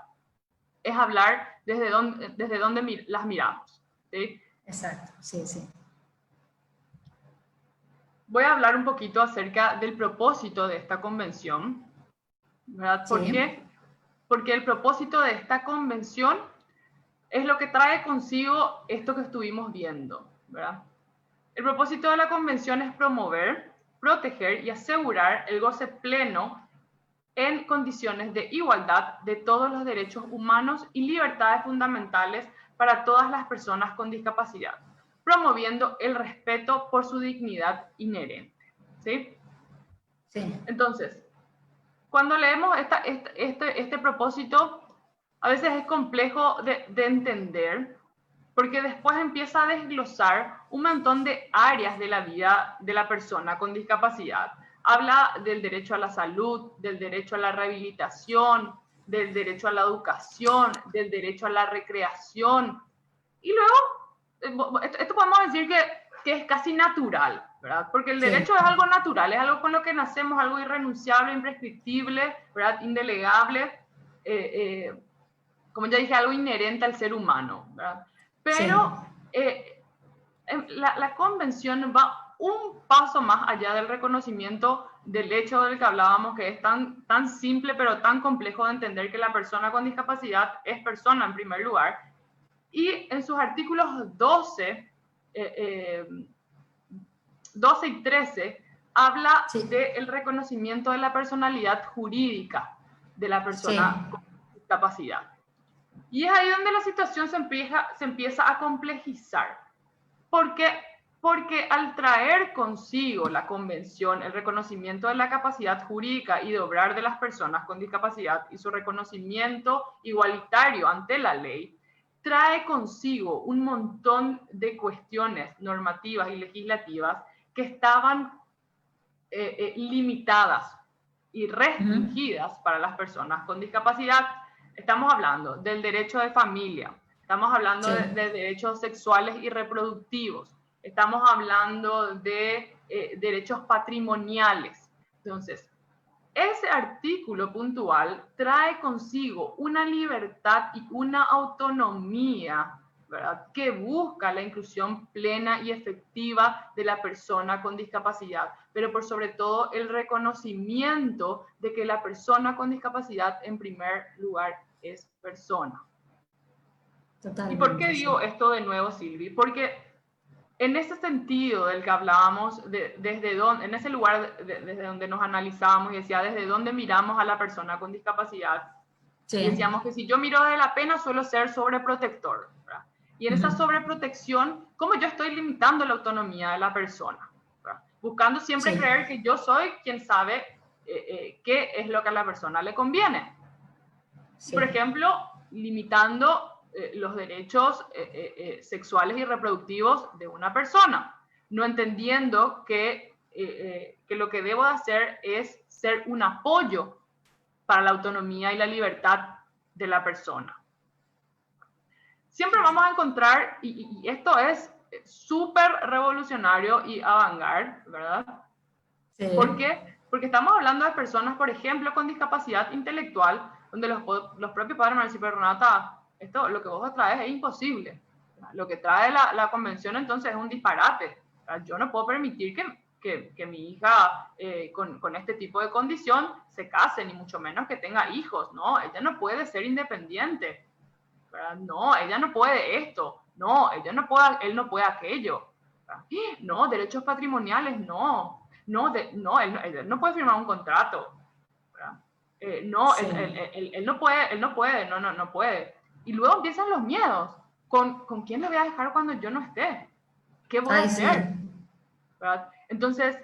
es hablar desde donde las miramos, ¿sí? Exacto, sí, sí. Voy a hablar un poquito acerca del propósito de esta convención, ¿verdad? ¿Por qué? Porque el propósito de esta convención es lo que trae consigo esto que estuvimos viendo, ¿verdad? El propósito de la convención es promover, proteger y asegurar el goce pleno en condiciones de igualdad de todos los derechos humanos y libertades fundamentales para todas las personas con discapacidad, promoviendo el respeto por su dignidad inherente. ¿Sí? Sí. Entonces, cuando leemos este propósito, a veces es complejo de entender, porque después empieza a desglosar un montón de áreas de la vida de la persona con discapacidad. Habla del derecho a la salud, del derecho a la rehabilitación, del derecho a la educación, del derecho a la recreación. Y luego, esto podemos decir que es casi natural, ¿verdad? Porque el derecho es algo natural, es algo con lo que nacemos, algo irrenunciable, imprescriptible, ¿verdad? Indelegable, como ya dije, algo inherente al ser humano, ¿verdad? Pero la convención va un paso más allá del reconocimiento del hecho del que hablábamos, que es tan simple pero tan complejo de entender, que la persona con discapacidad es persona en primer lugar. Y en sus artículos 12 y 13 habla del reconocimiento de la personalidad jurídica de la persona con discapacidad. Y es ahí donde la situación se empieza a complejizar. ¿Por qué? Porque al traer consigo la convención el reconocimiento de la capacidad jurídica y de obrar de las personas con discapacidad y su reconocimiento igualitario ante la ley, trae consigo un montón de cuestiones normativas y legislativas que estaban limitadas y restringidas para las personas con discapacidad. Estamos hablando del derecho de familia, estamos hablando de derechos sexuales y reproductivos, estamos hablando de derechos patrimoniales. Entonces, ese artículo puntual trae consigo una libertad y una autonomía, ¿verdad?, que busca la inclusión plena y efectiva de la persona con discapacidad, pero por sobre todo el reconocimiento de que la persona con discapacidad en primer lugar es persona. Totalmente. ¿Y por qué digo esto de nuevo, Silvi? Porque en ese sentido del que hablábamos, en ese lugar desde donde nos analizábamos y decía desde dónde miramos a la persona con discapacidad, y decíamos que si yo miro de la pena suelo ser sobreprotector, ¿verdad? Y en esa sobreprotección, ¿cómo yo estoy limitando la autonomía de la persona? ¿Verdad? Buscando siempre creer que yo soy quien sabe qué es lo que a la persona le conviene. Por ejemplo, limitando los derechos sexuales y reproductivos de una persona, no entendiendo que lo que debo de hacer es ser un apoyo para la autonomía y la libertad de la persona. Siempre vamos a encontrar, y esto es súper revolucionario y avant-garde, ¿verdad? Sí. ¿Por qué? Porque estamos hablando de personas, por ejemplo, con discapacidad intelectual, donde los propios padres me van a decir, pero Renata, esto, lo que vos traes es imposible. Lo que trae la convención entonces es un disparate. Yo no puedo permitir que mi hija con este tipo de condición se case, ni mucho menos que tenga hijos. No, ella no puede ser independiente. ¿Verdad? No, ella no puede esto. No, él no puede aquello. ¿Verdad? No, derechos patrimoniales, no. Él no puede firmar un contrato. ¿Verdad? No, sí. él no puede. Y luego empiezan los miedos. ¿Con quién le voy a dejar cuando yo no esté? ¿Qué voy a hacer? ¿Verdad? Entonces,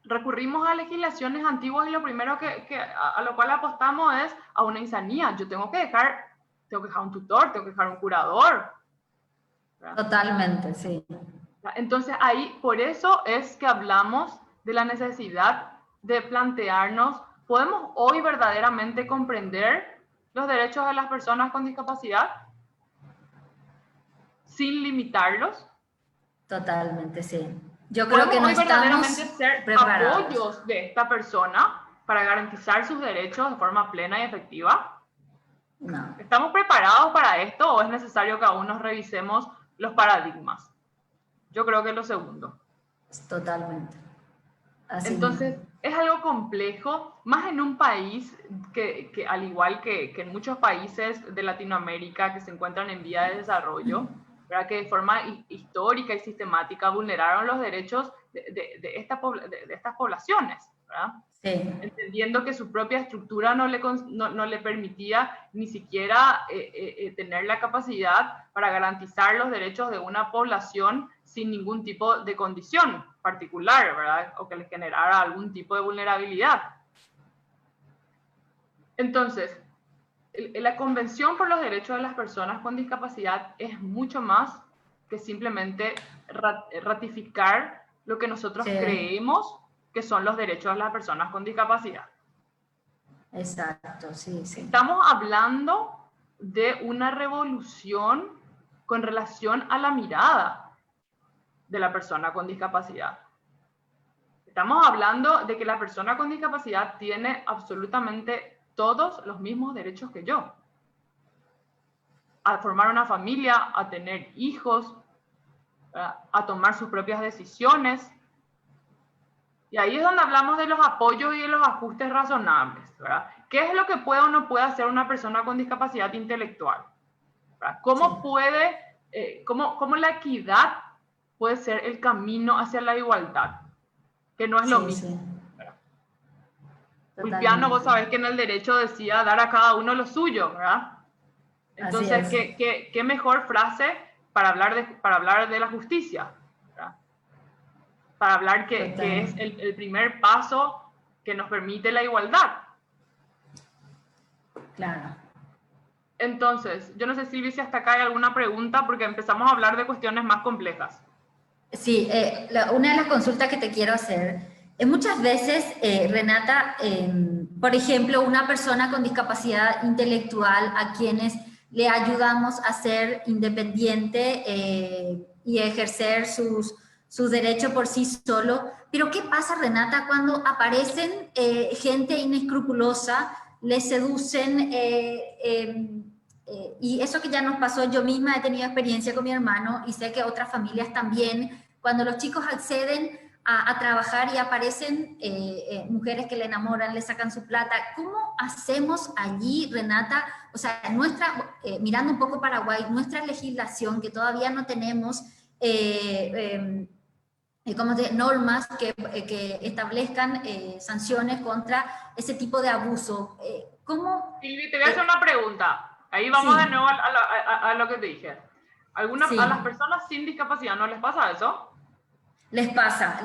recurrimos a legislaciones antiguas y lo primero a lo cual apostamos es a una insanía. Yo tengo que dejar un tutor, tengo que dejar un curador. ¿Verdad? Totalmente, sí. Entonces, ahí, por eso es que hablamos de la necesidad de plantearnos, ¿podemos hoy verdaderamente comprender los derechos de las personas con discapacidad sin limitarlos? Totalmente, sí. Yo creo que no estamos verdaderamente ser preparados. Apoyos de esta persona para garantizar sus derechos de forma plena y efectiva. No. ¿Estamos preparados para esto o es necesario que aún nos revisemos los paradigmas? Yo creo que es lo segundo. Totalmente. Así Entonces, es algo complejo, más en un país que al igual que en muchos países de Latinoamérica que se encuentran en vía de desarrollo, ¿verdad?, que de forma histórica y sistemática vulneraron los derechos de estas poblaciones, ¿verdad? Sí. Entendiendo que su propia estructura no le permitía ni siquiera tener la capacidad para garantizar los derechos de una población sin ningún tipo de condición particular, ¿verdad?, o que les generara algún tipo de vulnerabilidad. Entonces, la Convención por los Derechos de las Personas con Discapacidad es mucho más que simplemente ratificar lo que nosotros creemos que son los derechos de las personas con discapacidad. Exacto, sí, sí. Estamos hablando de una revolución con relación a la mirada de la persona con discapacidad. Estamos hablando de que la persona con discapacidad tiene absolutamente todos los mismos derechos que yo. a formar una familia, a tener hijos, ¿verdad? A tomar sus propias decisiones. Y ahí es donde hablamos de los apoyos y de los ajustes razonables, ¿verdad? ¿Qué es lo que puede o no puede hacer una persona con discapacidad intelectual? ¿Verdad? ¿Cómo puede, cómo la equidad puede ser el camino hacia la igualdad? Que no es lo mismo. Ulpiano, vos sabés que en el derecho decía dar a cada uno lo suyo, ¿verdad? Entonces, ¿qué mejor frase para hablar de la justicia? ¿Verdad? Para hablar que es el primer paso que nos permite la igualdad. Claro. Entonces, yo no sé, Silvi, si hasta acá hay alguna pregunta, porque empezamos a hablar de cuestiones más complejas. Sí, una de las consultas que te quiero hacer es muchas veces, Renata, por ejemplo, una persona con discapacidad intelectual a quienes le ayudamos a ser independiente y ejercer sus derechos por sí solo. Pero ¿qué pasa, Renata, cuando aparecen gente inescrupulosa, les seducen? Y eso que ya nos pasó, yo misma he tenido experiencia con mi hermano y sé que otras familias también, cuando los chicos acceden a trabajar y aparecen mujeres que le enamoran, le sacan su plata. ¿Cómo hacemos allí, Renata? O sea, mirando un poco Paraguay, nuestra legislación, que todavía no tenemos normas que establezcan sanciones contra ese tipo de abuso. ¿Cómo? Silvi, te voy a hacer una pregunta. Ahí vamos de nuevo a lo que te dije. ¿A las personas sin discapacidad no les pasa eso? Les pasa.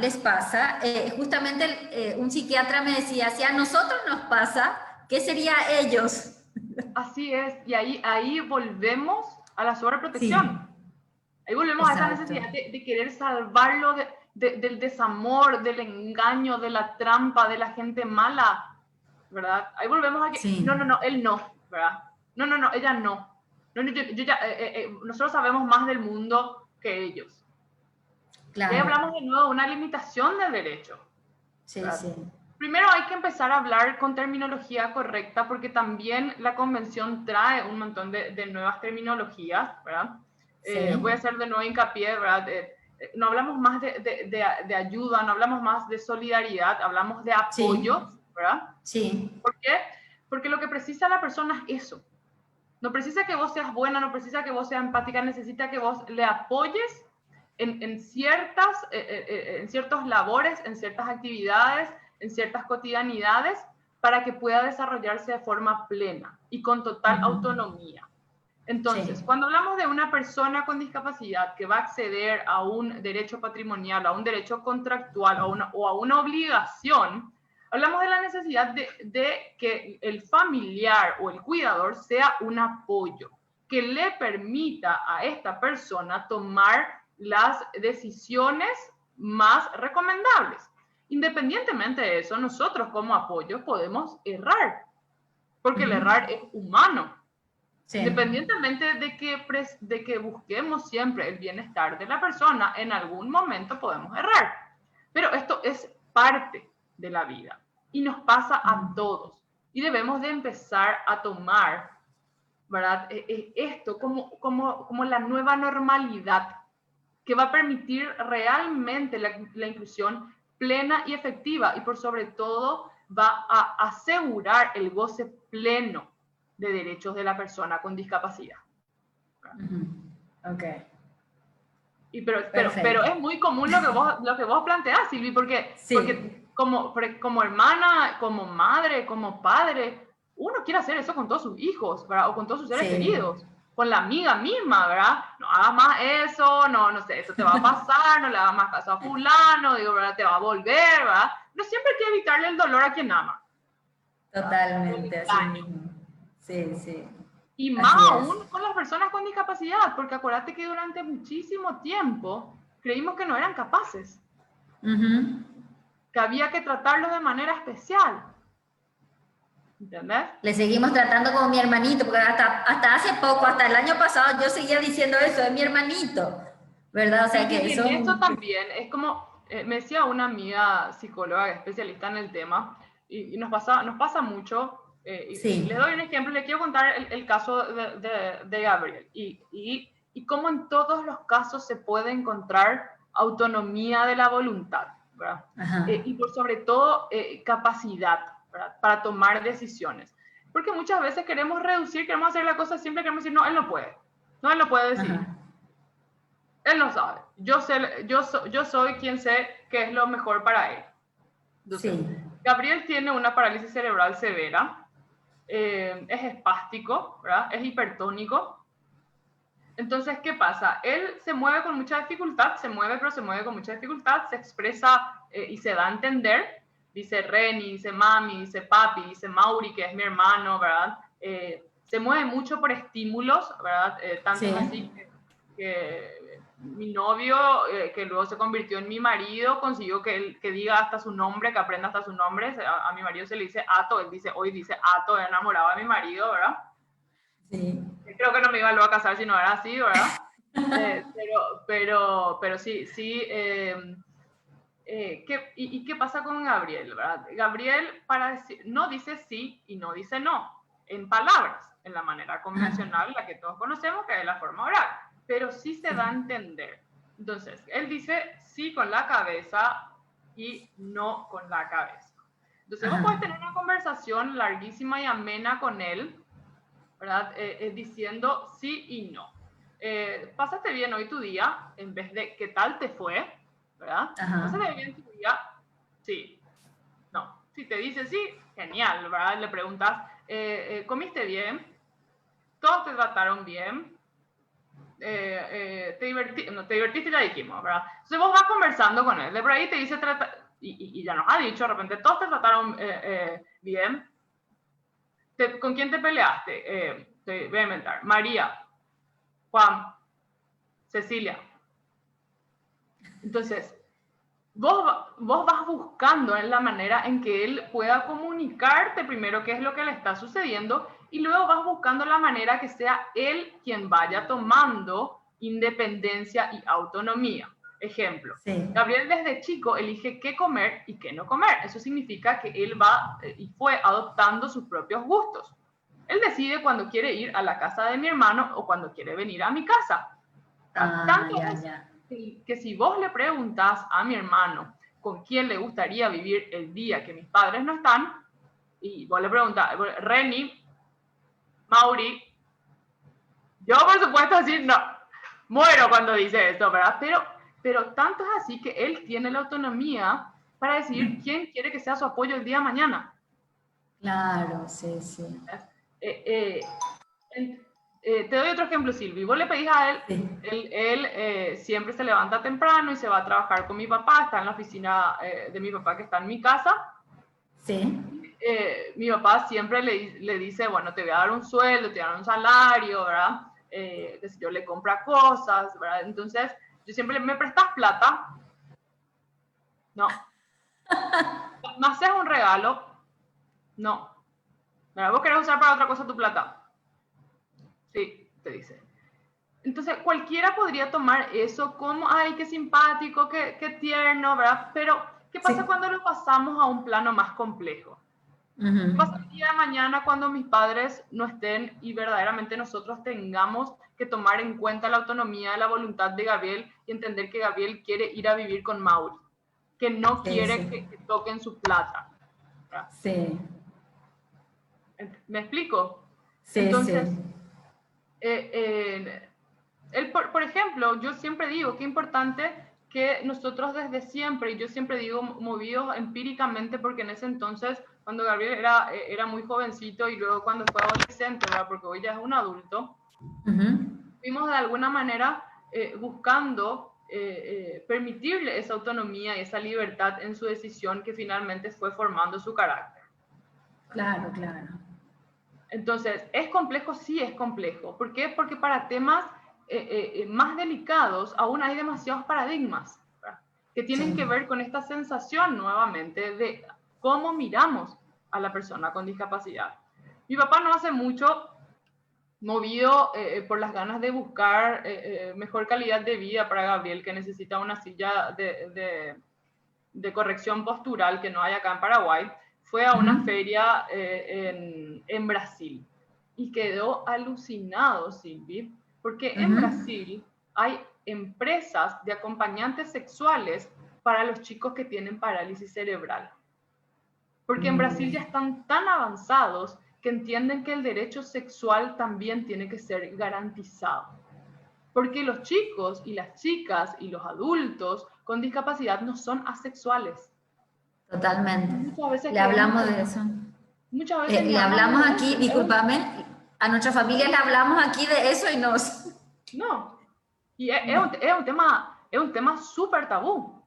Justamente un psiquiatra me decía, si a nosotros nos pasa, ¿qué sería ellos? Así es, y ahí volvemos a la sobreprotección. Ahí volvemos a esa necesidad de querer salvarlo del desamor, del engaño, de la trampa, de la gente mala, ¿verdad? Ahí volvemos a que, no, él no, ¿verdad? No, ella no. Nosotros sabemos más del mundo que ellos. Claro. Y ahí hablamos de nuevo de una limitación del derecho. Sí. Primero hay que empezar a hablar con terminología correcta, porque también la convención trae un montón de nuevas terminologías, ¿verdad? Voy a hacer de nuevo hincapié, ¿verdad? No hablamos más de ayuda, no hablamos más de solidaridad, hablamos de apoyo, ¿verdad? Sí. ¿Por qué? Porque lo que precisa la persona es eso. No precisa que vos seas buena, no precisa que vos seas empática, necesita que vos le apoyes en ciertos labores, en ciertas actividades, en ciertas cotidianidades, para que pueda desarrollarse de forma plena y con total autonomía. Entonces, cuando hablamos de una persona con discapacidad que va a acceder a un derecho patrimonial, a un derecho contractual o a una obligación, hablamos de la necesidad de que el familiar o el cuidador sea un apoyo que le permita a esta persona tomar las decisiones más recomendables. Independientemente de eso, nosotros como apoyo podemos errar, porque el errar es humano. Sí. Independientemente de que busquemos siempre el bienestar de la persona, en algún momento podemos errar. Pero esto es parte de la vida y nos pasa a todos. Y debemos de empezar a tomar, ¿verdad?, esto como la nueva normalidad que va a permitir realmente la inclusión plena y efectiva, y por sobre todo va a asegurar el goce pleno de derechos de la persona con discapacidad. Ok. Pero es muy común lo que vos planteás, Silvi, porque como hermana, como madre, como padre, uno quiere hacer eso con todos sus hijos, ¿verdad? O con todos sus seres queridos. Con la amiga misma, ¿verdad? No hagas más eso, no sé, eso te va a pasar, no le hagas más caso a fulano, digo, ¿verdad? Te va a volver, ¿verdad? Pero siempre hay que evitarle el dolor a quien ama. Totalmente, así mismo. Sí. Y más aún con las personas con discapacidad, porque acuérdate que durante muchísimo tiempo creímos que no eran capaces. Que había que tratarlos de manera especial. ¿Entendés? Le seguimos tratando como mi hermanito, porque hasta hace poco, hasta el año pasado, yo seguía diciendo eso, es mi hermanito, ¿verdad? O sea que eso... Eso también es como, me decía una amiga psicóloga especialista en el tema, y nos pasa mucho Sí. Les doy un ejemplo, les quiero contar el caso de Gabriel y cómo en todos los casos se puede encontrar autonomía de la voluntad, ¿verdad? Y por sobre todo capacidad, ¿verdad? Para tomar decisiones. Porque muchas veces queremos reducir, queremos hacer la cosa simple, queremos decir, no, él no puede. No, él no puede decidir. Ajá. Él no sabe. Yo soy quien sé qué es lo mejor para él. Entonces, Sí. Gabriel tiene una parálisis cerebral severa, es espástico, ¿verdad? Es hipertónico. Entonces, ¿qué pasa? Él se mueve con mucha dificultad, se mueve, pero se mueve con mucha dificultad, se expresa y se da a entender. Dice Reni, dice mami, dice papi, dice Mauri, que es mi hermano, ¿verdad? Se mueve mucho por estímulos, ¿verdad? Tanto es así que mi novio, que luego se convirtió en mi marido, consiguió que diga hasta su nombre, que aprenda hasta su nombre. A mi marido se le dice Ato, él dice, hoy dice Ato, enamorado de mi marido, ¿verdad? Sí. Creo que no me iba luego a casar si no era así, ¿verdad? Pero sí. ¿Qué pasa con Gabriel, verdad? Gabriel no dice sí y no dice no, en palabras, en la manera convencional, la que todos conocemos, que es la forma oral, pero sí se da a entender. Entonces, él dice sí con la cabeza y no con la cabeza. Entonces, vos podés tener una conversación larguísima y amena con él, ¿verdad? Diciendo sí y no. Pásate bien hoy tu día, en vez de ¿qué tal te fue? ¿Verdad? Pásate bien tu día, sí, no. Si te dice sí, genial, ¿verdad? Le preguntas, ¿comiste bien? ¿Todos te trataron bien? ¿Te divertiste? Ya dijimos, ¿verdad? Entonces vos vas conversando con él, de por ahí te dice, y ya nos ha dicho, de repente, ¿todos te trataron bien? ¿Con quién te peleaste? Te voy a inventar. María, Juan, Cecilia. Entonces, vos vas buscando en la manera en que él pueda comunicarte primero qué es lo que le está sucediendo y luego vas buscando la manera que sea él quien vaya tomando independencia y autonomía. Ejemplo, Gabriel desde chico elige qué comer y qué no comer. Eso significa que él va y fue adoptando sus propios gustos. Él decide cuando quiere ir a la casa de mi hermano o cuando quiere venir a mi casa. Tanto es que si vos le preguntás a mi hermano con quién le gustaría vivir el día que mis padres no están, y vos le preguntás, Reni, Mauri, yo por supuesto así, no, muero cuando dice esto, ¿verdad? Pero tanto es así que él tiene la autonomía para decidir quién quiere que sea su apoyo el día de mañana. Claro, sí. Te doy otro ejemplo, Silvi. Vos le pedís a él, él siempre se levanta temprano y se va a trabajar con mi papá, está en la oficina de mi papá que está en mi casa. Sí. Mi papá siempre le dice, bueno, te voy a dar un sueldo, te voy a dar un salario, ¿verdad? Yo le compra cosas, ¿verdad? Entonces, yo siempre me prestas plata. No. ¿Me haces un regalo? No. ¿Verdad? ¿Vos querés usar para otra cosa tu plata? Sí, te dice. Entonces, cualquiera podría tomar eso como, ay, qué simpático, qué tierno, ¿verdad? Pero, ¿qué pasa cuando lo pasamos a un plano más complejo? ¿Qué pasa el día de mañana cuando mis padres no estén y verdaderamente nosotros tengamos que tomar en cuenta la autonomía de la voluntad de Gabriel y entender que Gabriel quiere ir a vivir con Mauri, que no quiere que toquen su plata? ¿Verdad? Sí. ¿Me explico? Sí, entonces, él, por ejemplo, yo siempre digo que es importante que nosotros desde siempre, y yo siempre digo movidos empíricamente, porque en ese entonces, cuando Gabriel era muy jovencito y luego cuando fue adolescente, ¿verdad? Porque hoy ya es un adulto, fuimos de alguna manera buscando permitirle esa autonomía y esa libertad en su decisión que finalmente fue formando su carácter. Claro. Entonces, ¿es complejo? Sí, es complejo. ¿Por qué? Porque para temas más delicados aún hay demasiados paradigmas, ¿verdad? Que tienen que ver con esta sensación nuevamente de cómo miramos a la persona con discapacidad. Mi papá no hace mucho, movido por las ganas de buscar mejor calidad de vida para Gabriel, que necesita una silla de corrección postural que no hay acá en Paraguay, fue a una feria en Brasil y quedó alucinado, Silvi, porque en Brasil hay empresas de acompañantes sexuales para los chicos que tienen parálisis cerebral. Porque en Brasil ya están tan avanzados que entienden que el derecho sexual también tiene que ser garantizado. Porque los chicos y las chicas y los adultos con discapacidad no son asexuales. Totalmente. Muchas veces le hablamos de eso. Muchas veces le hablamos aquí, discúlpame, a nuestra familia le hablamos aquí de eso y nos... No, y es un tema súper tabú.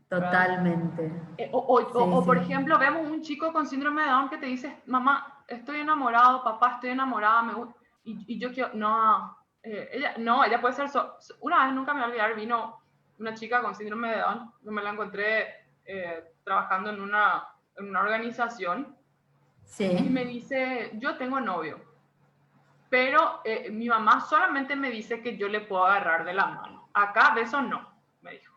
Totalmente. O por ejemplo, vemos un chico con síndrome de Down que te dice, mamá, estoy enamorado, papá, estoy enamorada, y yo quiero, ella puede ser, una vez nunca me voy a olvidar, vino una chica con síndrome de Down, yo me la encontré trabajando en una organización, y me dice, yo tengo novio, pero mi mamá solamente me dice que yo le puedo agarrar de la mano, acá beso no, me dijo.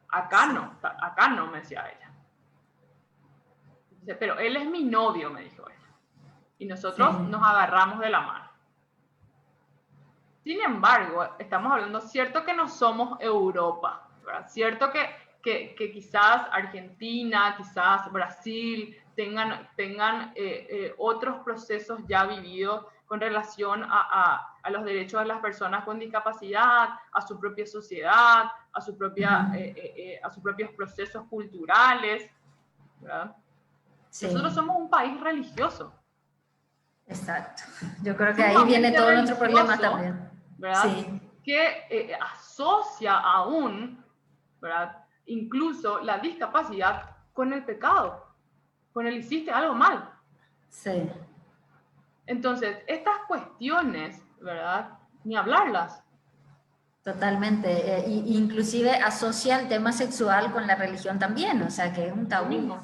Acá no, me decía ella. Dice, pero él es mi novio, me dijo ella. Y nosotros nos agarramos de la mano. Sin embargo, estamos hablando, cierto que no somos Europa, ¿verdad? Cierto que quizás Argentina, quizás Brasil tengan otros procesos ya vividos con relación a los derechos de las personas con discapacidad, a su propia sociedad, a sus propios procesos culturales, ¿verdad? Sí. Nosotros somos un país religioso. Exacto. Yo creo que ahí viene todo nuestro problema también. ¿Verdad? Sí. Que asocia aún, ¿verdad?, incluso la discapacidad con el pecado, con el hiciste algo mal. Sí. Entonces, estas cuestiones, ¿verdad?, ni hablarlas. Totalmente. Inclusive asocia el tema sexual con la religión también, o sea que es un tabú.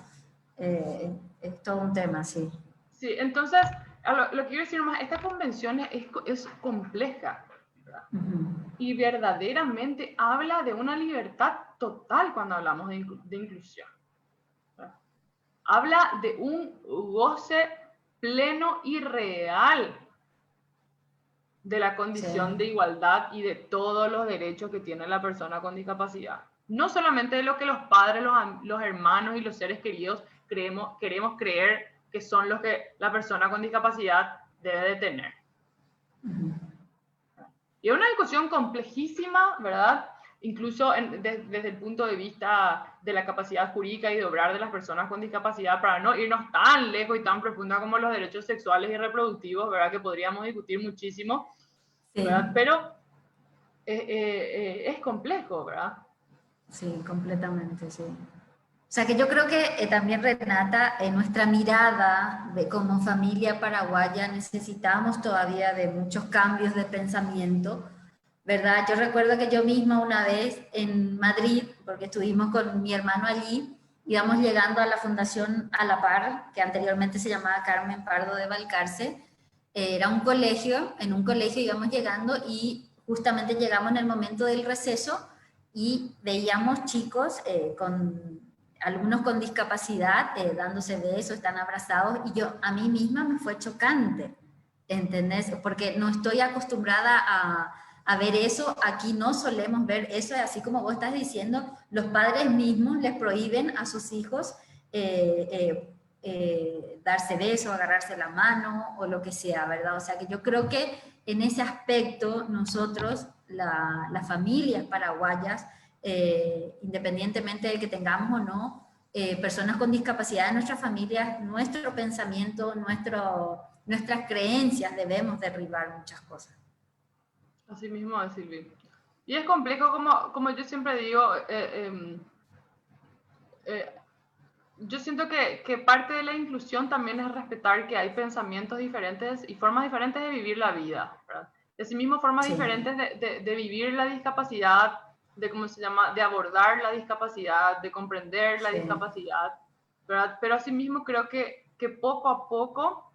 Es todo un tema, sí. Sí, entonces, lo que quiero decir más, esta convención es compleja, ¿verdad? Y verdaderamente habla de una libertad total cuando hablamos de inclusión, ¿verdad? Habla de un goce pleno y real de la condición de igualdad y de todos los derechos que tiene la persona con discapacidad. No solamente de lo que los padres, los hermanos y los seres queridos queremos creer que son los que la persona con discapacidad debe de tener. Y es una discusión complejísima, ¿verdad? Incluso desde el punto de vista de la capacidad jurídica y de obrar de las personas con discapacidad, para no irnos tan lejos y tan profunda como los derechos sexuales y reproductivos, ¿verdad? Que podríamos discutir muchísimo, ¿verdad? Pero es complejo, ¿verdad? Sí, completamente, sí. O sea que yo creo que también, Renata, en nuestra mirada como familia paraguaya necesitamos todavía de muchos cambios de pensamiento, ¿verdad? Yo recuerdo que yo misma una vez en Madrid, porque estuvimos con mi hermano allí, íbamos llegando a la Fundación A la Par, que anteriormente se llamaba Carmen Pardo de Balcarce, era un colegio, en un colegio íbamos llegando y justamente llegamos en el momento del receso y veíamos chicos algunos con discapacidad dándose besos, están abrazados, y a mí misma me fue chocante, ¿entendés? Porque no estoy acostumbrada a ver eso, aquí no solemos ver eso, así como vos estás diciendo, los padres mismos les prohíben a sus hijos darse besos, agarrarse la mano o lo que sea, ¿verdad? O sea que yo creo que en ese aspecto nosotros, las familias paraguayas, independientemente de que tengamos o no personas con discapacidad en nuestras familias, nuestro pensamiento, nuestras creencias, debemos derribar muchas cosas. Así mismo es, Silvi. Y es complejo, como yo siempre digo, yo siento que parte de la inclusión también es respetar que hay pensamientos diferentes y formas diferentes de vivir la vida, ¿verdad? Y asimismo formas diferentes de vivir la discapacidad, de cómo se llama, de abordar la discapacidad, de comprender la discapacidad, ¿verdad? Pero asimismo creo que poco a poco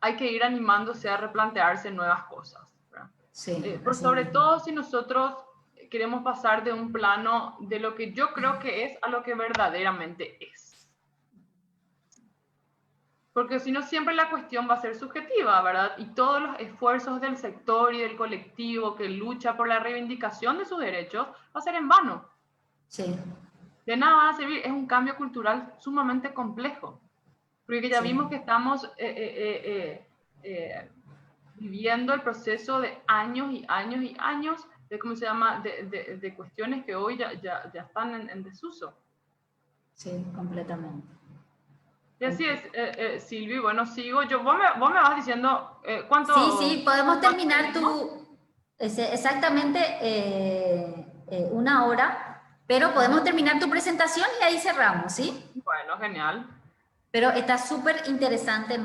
hay que ir animándose a replantearse nuevas cosas, ¿verdad? Por sobre todo si nosotros queremos pasar de un plano de lo que yo creo que es a lo que verdaderamente es. Porque si no, siempre la cuestión va a ser subjetiva, ¿verdad? Y todos los esfuerzos del sector y del colectivo que lucha por la reivindicación de sus derechos va a ser en vano. Sí. De nada va a servir, es un cambio cultural sumamente complejo. Porque ya vimos que estamos viviendo el proceso de años y años y años de, ¿cómo se llama?, de cuestiones que hoy ya están en desuso. Sí, completamente. Y así es, Silvi, bueno, sigo. Vos me vas diciendo cuánto... Sí, podemos terminar exactamente 1 hora, pero podemos terminar tu presentación y ahí cerramos, ¿sí? Bueno, genial. Pero está súper interesante ¿Sí?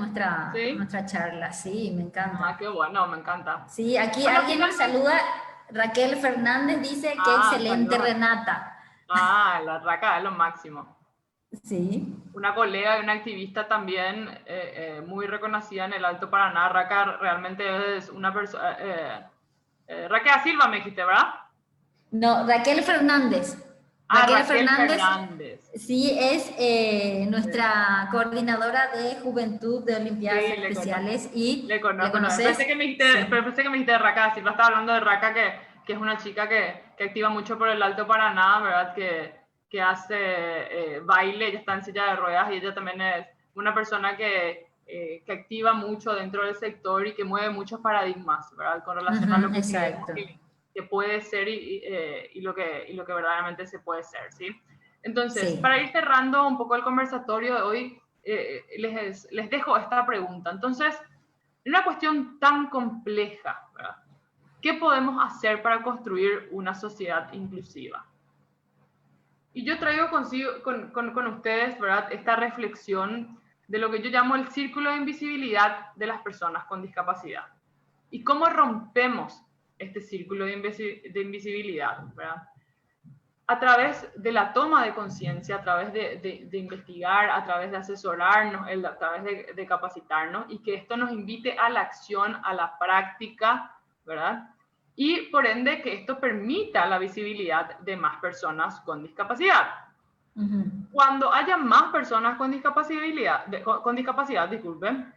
nuestra charla, sí, me encanta. Ah, qué bueno, me encanta. Sí, aquí bueno, alguien nos saluda, Raquel Fernández dice que excelente, saludos. Renata. La Raca es lo máximo. Sí. Una colega y una activista también muy reconocida en el Alto Paraná. Raca realmente es una persona... Raquel Silva me dijiste, ¿verdad? No, Raquel Fernández. Raquel Fernández. Sí, es nuestra coordinadora de Juventud de Olimpiadas Especiales. Le conozco. Pensé que me dijiste de Raca Silva. Estaba hablando de Raca, que es una chica que activa mucho por el Alto Paraná, ¿verdad? Que hace baile, ella está en silla de ruedas y ella también es una persona que activa mucho dentro del sector y que mueve muchos paradigmas, ¿verdad? Con relación a lo que puede ser y lo que verdaderamente se puede ser, ¿sí? Entonces, para ir cerrando un poco el conversatorio de hoy, les dejo esta pregunta. Entonces, en una cuestión tan compleja, ¿verdad? ¿Qué podemos hacer para construir una sociedad inclusiva? Y yo traigo consigo con ustedes, ¿verdad?, esta reflexión de lo que yo llamo el círculo de invisibilidad de las personas con discapacidad. Y cómo rompemos este círculo de invisibilidad, ¿verdad? A través de la toma de conciencia, a través de investigar, a través de asesorarnos, a través de capacitarnos, y que esto nos invite a la acción, a la práctica, ¿verdad? Y por ende que esto permita la visibilidad de más personas con discapacidad. Cuando haya más personas con discapacidad, disculpen,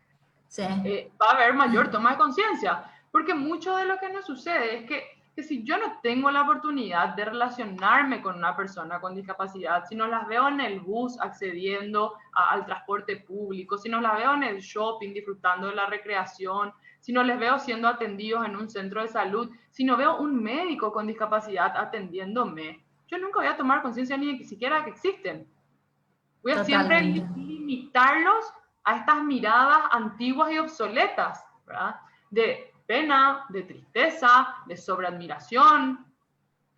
va a haber mayor toma de conciencia, porque mucho de lo que nos sucede es que si yo no tengo la oportunidad de relacionarme con una persona con discapacidad, si no las veo en el bus accediendo al transporte público, si no las veo en el shopping disfrutando de la recreación, si no les veo siendo atendidos en un centro de salud, si no veo un médico con discapacidad atendiéndome, yo nunca voy a tomar conciencia ni siquiera que existen. Voy a siempre limitarlos a estas miradas antiguas y obsoletas, ¿verdad? De pena, de tristeza, de sobreadmiración,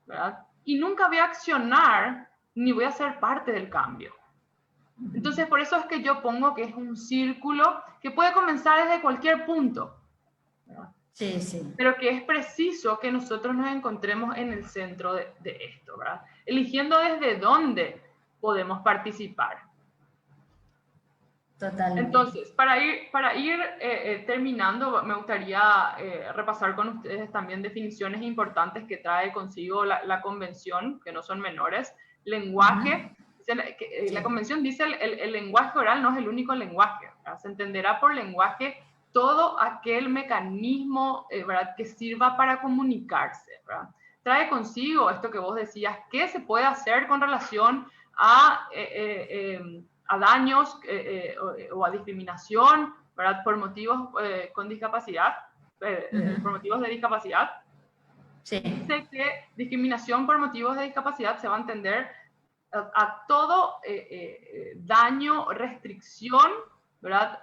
¿verdad? Y nunca voy a accionar ni voy a ser parte del cambio. Entonces, por eso es que yo pongo que es un círculo que puede comenzar desde cualquier punto, ¿verdad? Sí. Pero que es preciso que nosotros nos encontremos en el centro de esto, ¿verdad? Eligiendo desde dónde podemos participar. Totalmente. Entonces, para ir terminando, me gustaría repasar con ustedes también definiciones importantes que trae consigo la convención, que no son menores. Lenguaje, la convención dice el lenguaje oral no es el único lenguaje, ¿verdad? Se entenderá por lenguaje todo aquel mecanismo, ¿verdad?, que sirva para comunicarse, ¿verdad? Trae consigo esto que vos decías, ¿qué se puede hacer con relación a daños o a discriminación, ¿verdad?, por motivos con discapacidad, por motivos de discapacidad? Sí. Dice que discriminación por motivos de discapacidad se va a entender a todo daño, restricción, ¿verdad?,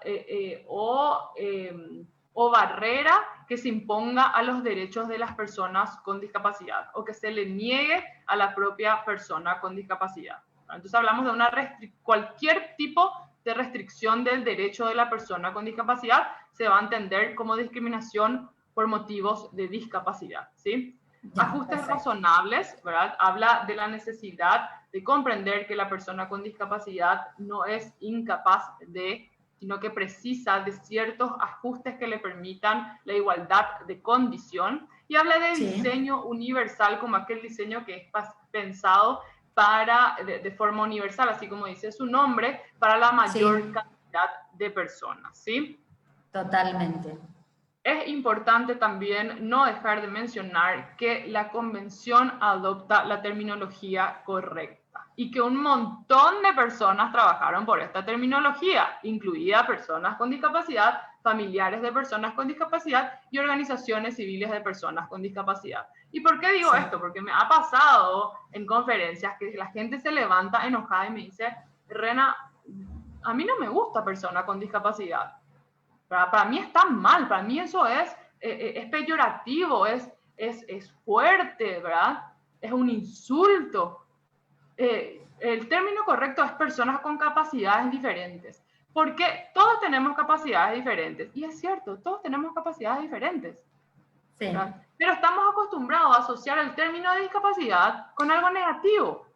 o barrera que se imponga a los derechos de las personas con discapacidad o que se le niegue a la propia persona con discapacidad. Entonces hablamos de cualquier tipo de restricción del derecho de la persona con discapacidad se va a entender como discriminación por motivos de discapacidad, ¿sí? Ajustes razonables, ¿verdad? Habla de la necesidad de comprender que la persona con discapacidad no es incapaz sino que precisa de ciertos ajustes que le permitan la igualdad de condición. y habla de Sí. diseño universal como aquel diseño que es pensado para, de forma universal, así como dice su nombre, para la mayor Sí. cantidad de personas, ¿sí? Totalmente. Es importante también no dejar de mencionar que la convención adopta la terminología correcta y que un montón de personas trabajaron por esta terminología, incluida personas con discapacidad, familiares de personas con discapacidad y organizaciones civiles de personas con discapacidad. ¿Y por qué digo esto? Porque me ha pasado en conferencias que la gente se levanta enojada y me dice, Rena, a mí no me gusta persona con discapacidad. Para mí está mal, para mí eso es peyorativo, es fuerte, ¿verdad? Es un insulto. El término correcto es personas con capacidades diferentes, porque todos tenemos capacidades diferentes, y es cierto, todos tenemos capacidades diferentes, Sí. ¿verdad? Pero estamos acostumbrados a asociar el término de discapacidad con algo negativo,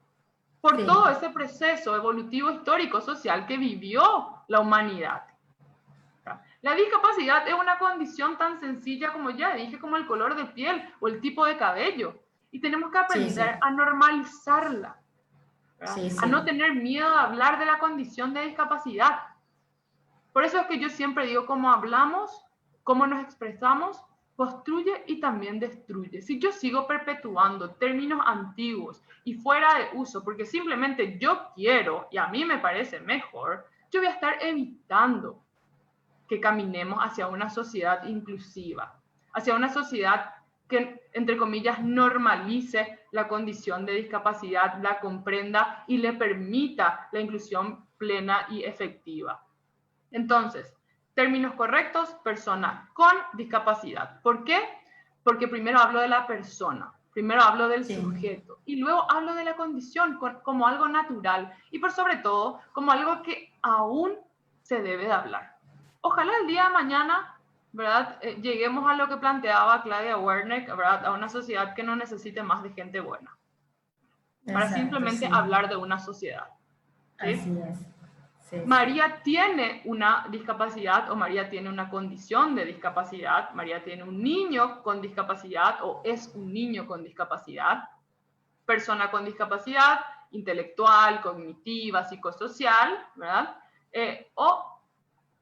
por todo ese proceso evolutivo histórico social que vivió la humanidad. La discapacidad es una condición tan sencilla como ya dije, como el color de piel o el tipo de cabello. Y tenemos que aprender a normalizarla, a no tener miedo a hablar de la condición de discapacidad. Por eso es que yo siempre digo, cómo hablamos, cómo nos expresamos, construye y también destruye. Si yo sigo perpetuando términos antiguos y fuera de uso, porque simplemente yo quiero y a mí me parece mejor, yo voy a estar evitando que caminemos hacia una sociedad inclusiva, hacia una sociedad que, entre comillas, normalice la condición de discapacidad, la comprenda y le permita la inclusión plena y efectiva. Entonces, términos correctos, persona con discapacidad. ¿Por qué? Porque primero hablo de la persona, primero hablo del sujeto y luego hablo de la condición como algo natural y por sobre todo como algo que aún se debe de hablar. Ojalá el día de mañana, ¿verdad? Lleguemos a lo que planteaba Claudia Werneck, ¿verdad? A una sociedad que no necesite más de gente buena. Para simplemente hablar de una sociedad. ¿Sí? Así es. Sí, María tiene una discapacidad o María tiene una condición de discapacidad. María tiene un niño con discapacidad o es un niño con discapacidad. Persona con discapacidad intelectual, cognitiva, psicosocial, ¿verdad? O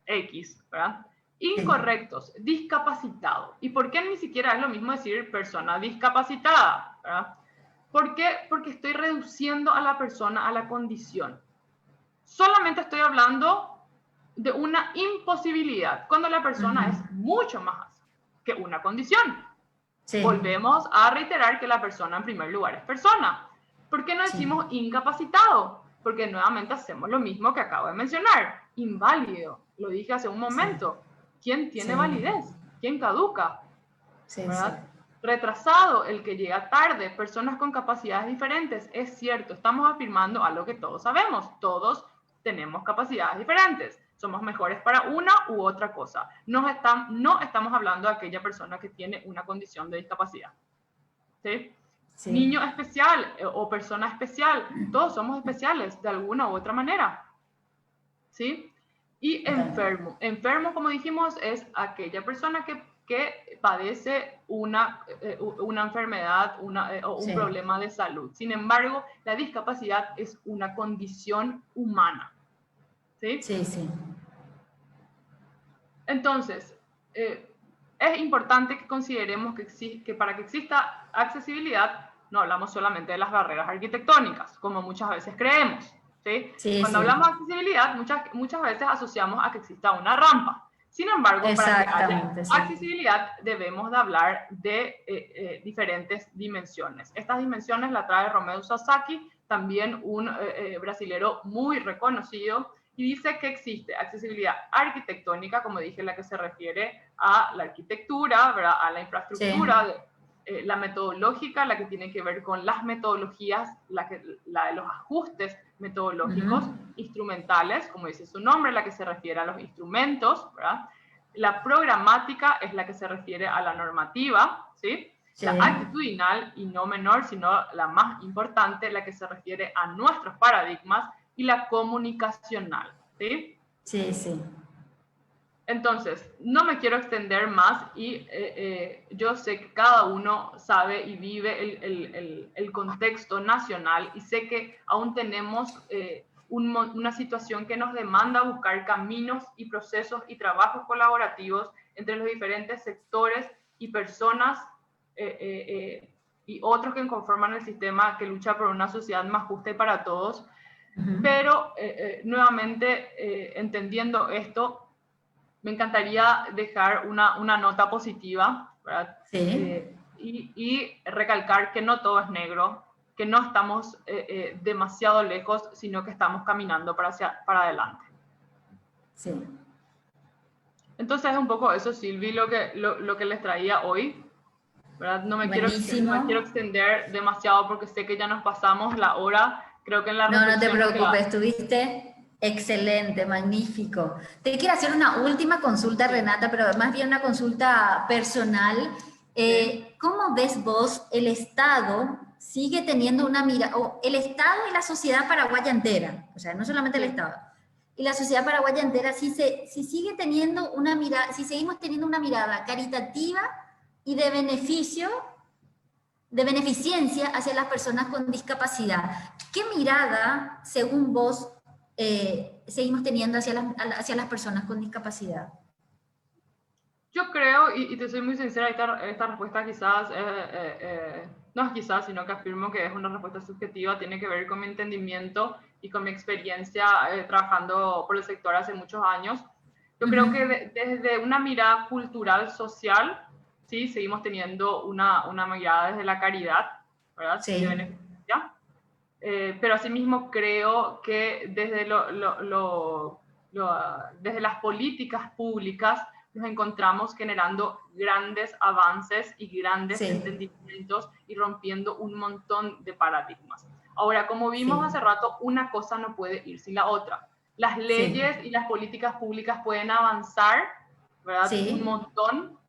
X, ¿verdad? Incorrectos, discapacitado. ¿Y por qué ni siquiera es lo mismo decir persona discapacitada? ¿Verdad? ¿Por qué? Porque estoy reduciendo a la persona a la condición. Solamente estoy hablando de una imposibilidad, cuando la persona es mucho más que una condición. Sí. Volvemos a reiterar que la persona en primer lugar es persona. ¿Por qué no decimos incapacitado? Porque nuevamente hacemos lo mismo que acabo de mencionar. Inválido, lo dije hace un momento. ¿Quién tiene validez? ¿Quién caduca? ¿Verdad? Retrasado, el que llega tarde, personas con capacidades diferentes. Es cierto, estamos afirmando algo que todos sabemos. Todos tenemos capacidades diferentes. Somos mejores para una u otra cosa. No estamos hablando de aquella persona que tiene una condición de discapacidad. ¿Sí? Sí. Niño especial o persona especial, todos somos especiales de alguna u otra manera. ¿Sí? Y enfermo. Enfermo, como dijimos, es aquella persona que padece una enfermedad o un problema de salud. Sin embargo, la discapacidad es una condición humana. ¿Sí? Sí, sí. Entonces, es importante que consideremos que para que exista accesibilidad, no hablamos solamente de las barreras arquitectónicas, como muchas veces creemos. ¿Sí? Sí, cuando hablamos de accesibilidad, muchas veces asociamos a que exista una rampa. Sin embargo, para que haya accesibilidad, debemos de hablar de diferentes dimensiones. Estas dimensiones las trae Romeo Sasaki, también un brasilero muy reconocido, y dice que existe accesibilidad arquitectónica, como dije, la que se refiere a la arquitectura, ¿verdad? A la infraestructura, la metodológica, la que tiene que ver con las metodologías, la de los ajustes metodológicos, instrumentales, como dice su nombre, la que se refiere a los instrumentos, ¿verdad? La programática es la que se refiere a la normativa, ¿sí? La actitudinal, y no menor, sino la más importante, la que se refiere a nuestros paradigmas, y la comunicacional, ¿sí? Sí, sí. Entonces, no me quiero extender más y yo sé que cada uno sabe y vive el contexto nacional y sé que aún tenemos una situación que nos demanda buscar caminos y procesos y trabajos colaborativos entre los diferentes sectores y personas y otros que conforman el sistema que lucha por una sociedad más justa y para todos. Pero nuevamente, entendiendo esto, me encantaría dejar una nota positiva, ¿verdad? Sí. Y recalcar que no todo es negro, que no estamos demasiado lejos, sino que estamos caminando para adelante. Sí. Entonces es un poco eso, Silvi, lo que les traía hoy, ¿verdad? No me quiero extender demasiado porque sé que ya nos pasamos la hora. Creo que en la No te preocupes, estuviste excelente, magnífico. Te quiero hacer una última consulta, Renata, pero más bien una consulta personal. ¿Cómo ves vos el Estado sigue teniendo una mirada, o el Estado y la sociedad paraguaya entera, o sea, no solamente el Estado, y la sociedad paraguaya entera, si sigue teniendo una mirada, si seguimos teniendo una mirada caritativa y de beneficio, de beneficencia hacia las personas con discapacidad? ¿Qué mirada, según vos, seguimos teniendo hacia las personas con discapacidad? Yo creo, y te soy muy sincera, esta respuesta quizás, no es quizás, sino que afirmo que es una respuesta subjetiva, tiene que ver con mi entendimiento y con mi experiencia trabajando por el sector hace muchos años. Yo creo que desde una mirada cultural, social, sí, seguimos teniendo una mirada desde la caridad, ¿verdad? Sí. De beneficencia. Pero asimismo creo que desde las políticas públicas nos encontramos generando grandes avances y grandes entendimientos y rompiendo un montón de paradigmas. Ahora, como vimos hace rato, una cosa no puede ir sin la otra. Las leyes y las políticas públicas pueden avanzar, ¿verdad? Un montón,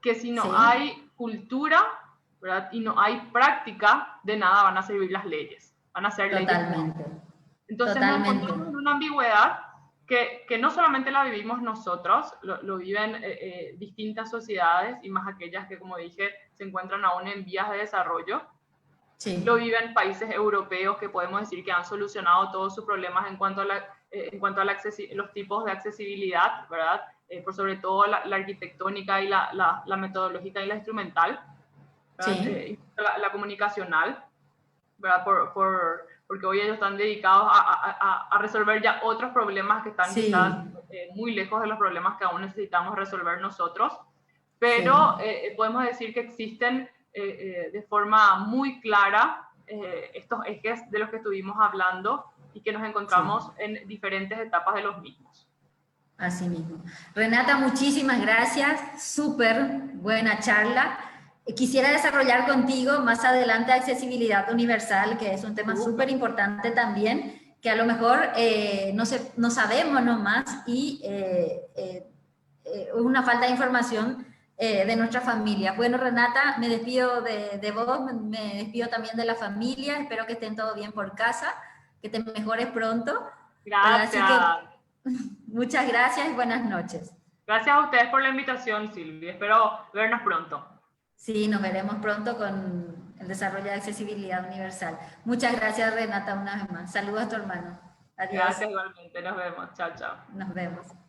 que si no hay cultura, ¿verdad? Y no hay práctica, de nada van a servir las leyes. Van a ser Totalmente. leyes. Entonces nos encontramos en una ambigüedad que no solamente la vivimos nosotros, lo viven distintas sociedades y más aquellas que, como dije, se encuentran aún en vías de desarrollo. Lo viven países europeos que podemos decir que han solucionado todos sus problemas en cuanto a los tipos de accesibilidad, ¿verdad? Por sobre todo la arquitectónica y la metodológica y la instrumental, la comunicacional, ¿verdad? Porque hoy ellos están dedicados a resolver ya otros problemas que están quizás muy lejos de los problemas que aún necesitamos resolver nosotros. Pero podemos decir que existen de forma muy clara estos ejes de los que estuvimos hablando y que nos encontramos en diferentes etapas de los mismos. Así mismo. Renata, muchísimas gracias. Súper buena charla. Quisiera desarrollar contigo más adelante accesibilidad universal, que es un tema súper importante también, que a lo mejor no sabemos nomás y una falta de información de nuestra familia. Bueno, Renata, me despido de vos, me despido también de la familia, espero que estén todo bien por casa, que te mejores pronto. Gracias. Así que, muchas gracias y buenas noches. Gracias a ustedes por la invitación, Silvia. Espero vernos pronto. Sí, nos veremos pronto con el desarrollo de accesibilidad universal. Muchas gracias, Renata, una vez más. Saludos a tu hermano. Adiós. Gracias igualmente. Nos vemos. Chao, chao. Nos vemos.